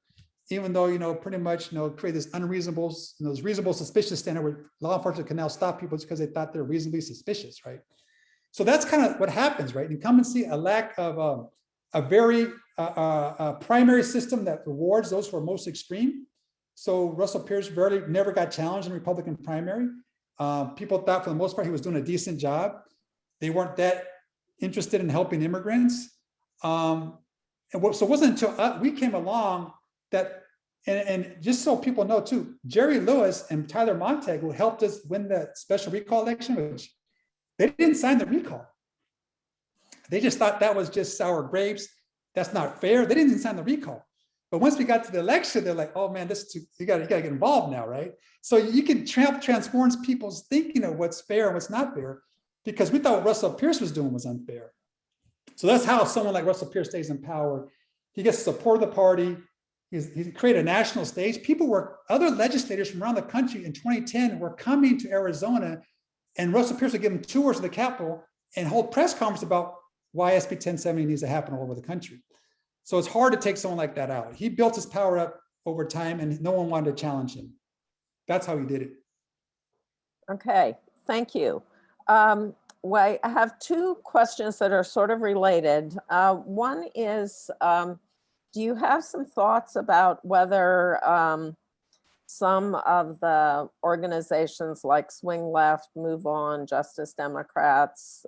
Even though, pretty much, create this unreasonable, this reasonable suspicious standard where law enforcement can now stop people just because they thought they're reasonably suspicious, right? So that's kind of what happens, right? Incumbency, a lack of a very primary system that rewards those who are most extreme. So Russell Pearce never got challenged in the Republican primary. People thought for the most part he was doing a decent job. They weren't that interested in helping immigrants. So it wasn't until we came along that, and just so people know too, Jerry Lewis and Tyler Montag, who helped us win the special recall election, which they didn't sign the recall. They just thought that was just sour grapes. That's not fair. They didn't even sign the recall. But once we got to the election, they're like, oh man, you gotta get involved now, right? So you can transform people's thinking of what's fair and what's not fair, because we thought what Russell Pearce was doing was unfair. So that's how someone like Russell Pearce stays in power. He gets support of the party. He created a national stage. Other legislators from around the country in 2010 were coming to Arizona, and Russell Pearce would give them tours of the Capitol and hold press conference about why SB 1070 needs to happen all over the country. So it's hard to take someone like that out. He built his power up over time, and no one wanted to challenge him. That's how he did it. Okay, thank you. I have 2 questions that are sort of related. One is, do you have some thoughts about whether some of the organizations like Swing Left, Move On, Justice Democrats,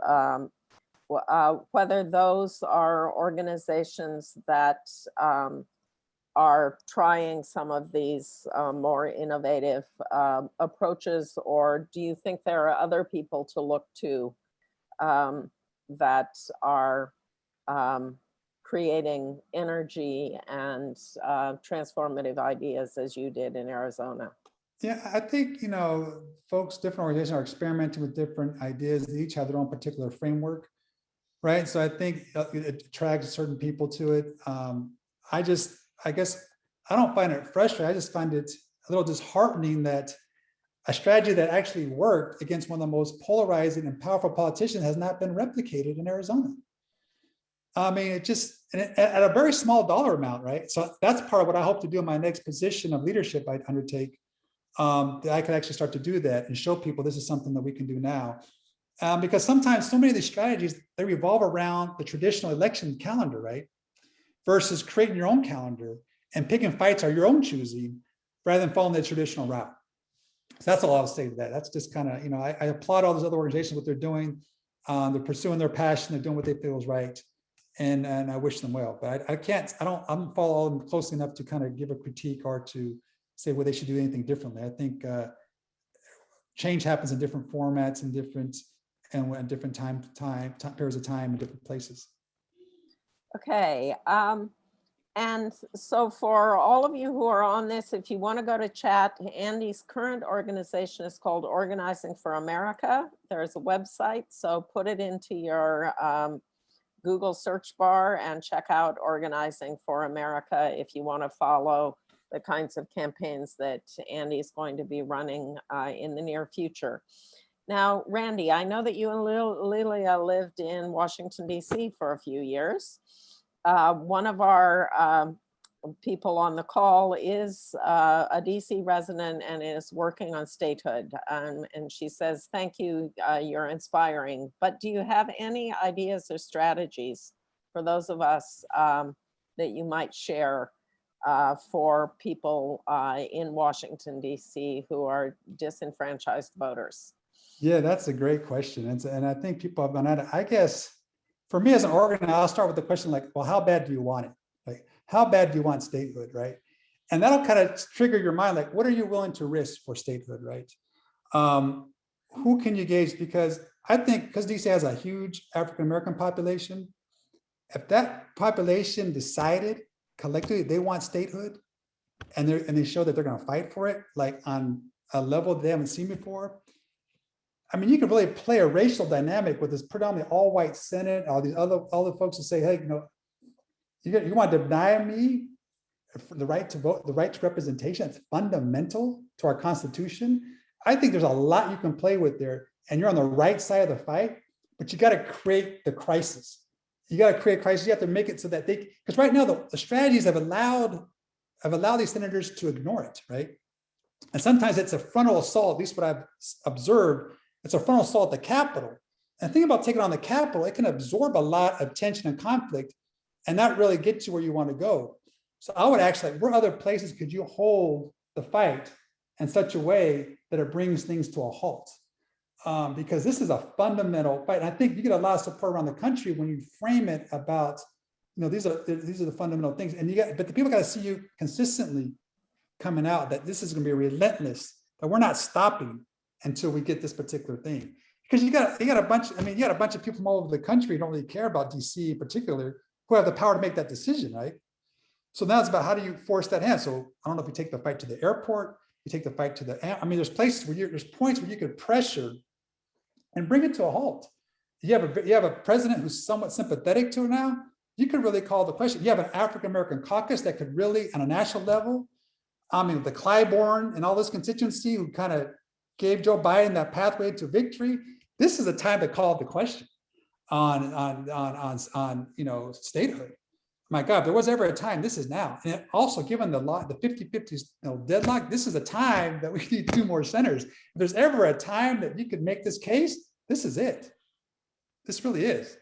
whether those are organizations that are trying some of these more innovative approaches, or do you think there are other people to look to that are creating energy and transformative ideas as you did in Arizona? Yeah, I think, folks, different organizations are experimenting with different ideas. They each have their own particular framework, right? So I think it attracts certain people to it. I guess, I don't find it frustrating. I just find it a little disheartening that a strategy that actually worked against one of the most polarizing and powerful politicians has not been replicated in Arizona. I mean, at a very small dollar amount, right? So that's part of what I hope to do in my next position of leadership I undertake, that I can actually start to do that and show people this is something that we can do now. Because sometimes so many of these strategies, they revolve around the traditional election calendar, right? Versus creating your own calendar and picking fights of your own choosing rather than following the traditional route. So that's all I'll say to that. That's just kind of, I applaud all those other organizations, what they're doing. They're pursuing their passion. They're doing what they feel is right. And I wish them well, but I don't follow all of them closely enough to kind of give a critique or to say whether they should do anything differently. I think change happens in different formats and different time periods of time in different places. Okay. And so for all of you who are on this, if you want to go to chat, Andy's current organization is called Organizing for America. There's a website, so put it into your Google search bar and check out Organizing for America if you want to follow the kinds of campaigns that Andy is going to be running in the near future. Now, Randy, I know that you and Lilia lived in Washington, D.C. for a few years. One of our people on the call is a DC resident and is working on statehood. And she says, thank you, you're inspiring. But do you have any ideas or strategies for those of us that you might share for people in Washington, DC who are disenfranchised voters? Yeah, that's a great question. And I think people have been at it. I guess for me as an organizer, I'll start with the question like, well, how bad do you want it? Like, how bad do you want statehood, right? And that'll kind of trigger your mind, like, what are you willing to risk for statehood, right? Who can you gauge? Because I think, because DC has a huge African-American population, if that population decided collectively they want statehood and they show that they're going to fight for it, like on a level they haven't seen before, I mean, you could really play a racial dynamic with this predominantly all-white Senate, all these other folks who say, hey, you want to deny me the right to vote, the right to representation? It's fundamental to our Constitution. I think there's a lot you can play with there, and you're on the right side of the fight, but you got to create the crisis. You got to create crisis. You have to make it so that because right now the strategies have allowed these senators to ignore it, right? And sometimes it's a frontal assault, at least what I've observed. It's a frontal assault at the Capitol. And the thing about taking on the Capitol, it can absorb a lot of tension and conflict and not really get you where you want to go. So I would actually, where other places could you hold the fight in such a way that it brings things to a halt? Because this is a fundamental fight. And I think you get a lot of support around the country when you frame it about, these are the fundamental things. And but the people got to see you consistently coming out that this is going to be relentless, that we're not stopping until we get this particular thing. Because you got a bunch of people from all over the country who don't really care about DC in particular, who have the power to make that decision, right? So now it's about how do you force that hand? So I don't know if you take the fight to the airport, you take the fight to there's places where there's points where you could pressure and bring it to a halt. You have a president who's somewhat sympathetic to it now. You could really call the question. You have an African-American caucus that could really, on a national level, the Clyburn and all this constituency who kind of gave Joe Biden that pathway to victory. This is a time to call the question on statehood. My God, if there was ever a time, this is now. And also given the 50-50 deadlock, this is a time that we need 2 more senators. If there's ever a time that you could make this case, this is it. This really is.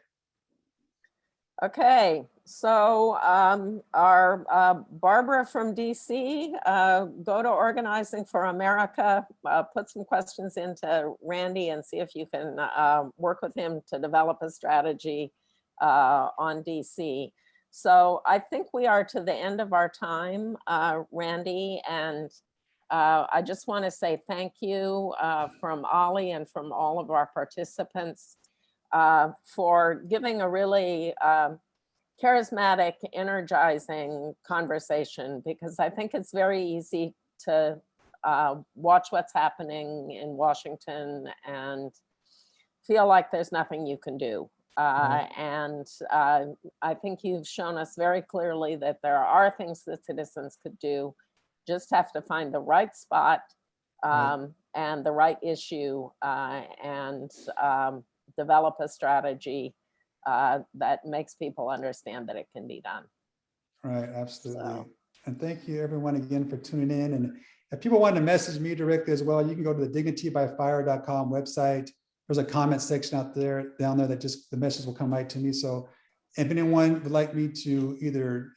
Okay, so our Barbara from DC, go to Organizing for America, put some questions into Randy and see if you can work with him to develop a strategy on DC. So I think we are to the end of our time, Randy, and I just want to say thank you from Ollie and from all of our participants for giving a really charismatic, energizing conversation, because I think it's very easy to watch what's happening in Washington and feel like there's nothing you can do. And I think you've shown us very clearly that there are things that citizens could do, just have to find the right spot and the right issue and develop a strategy that makes people understand that it can be done. Right, absolutely. So. And thank you everyone again for tuning in. And if people want to message me directly as well, you can go to the dignitybyfire.com website. There's a comment section down there that just the message will come right to me. So if anyone would like me to either,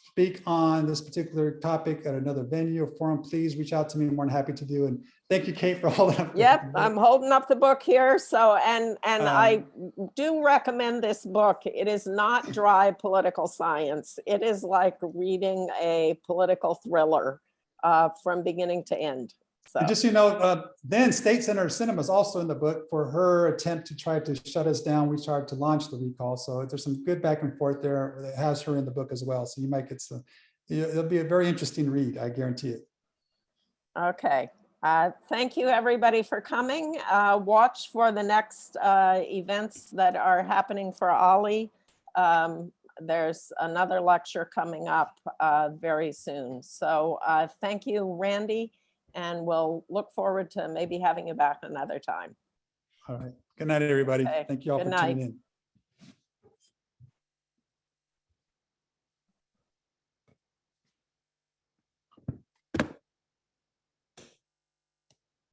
speak on this particular topic at another venue or forum, please reach out to me. I'm more than happy to do. And thank you, Kate, for holding up. Yep, I'm holding up the book here. So, and I do recommend this book. It is not dry political science. It is like reading a political thriller from beginning to end. So. And just, then State Senator Sinema is also in the book for her attempt to try to shut us down. We started to launch the recall. So there's some good back and forth there that has her in the book as well. So you might get some, it'll be a very interesting read. I guarantee it. Okay. Thank you everybody for coming. Watch for the next events that are happening for Ollie. There's another lecture coming up very soon. So thank you, Randy. And we'll look forward to maybe having you back another time. All right. Good night, everybody. Okay. Thank you all for tuning in.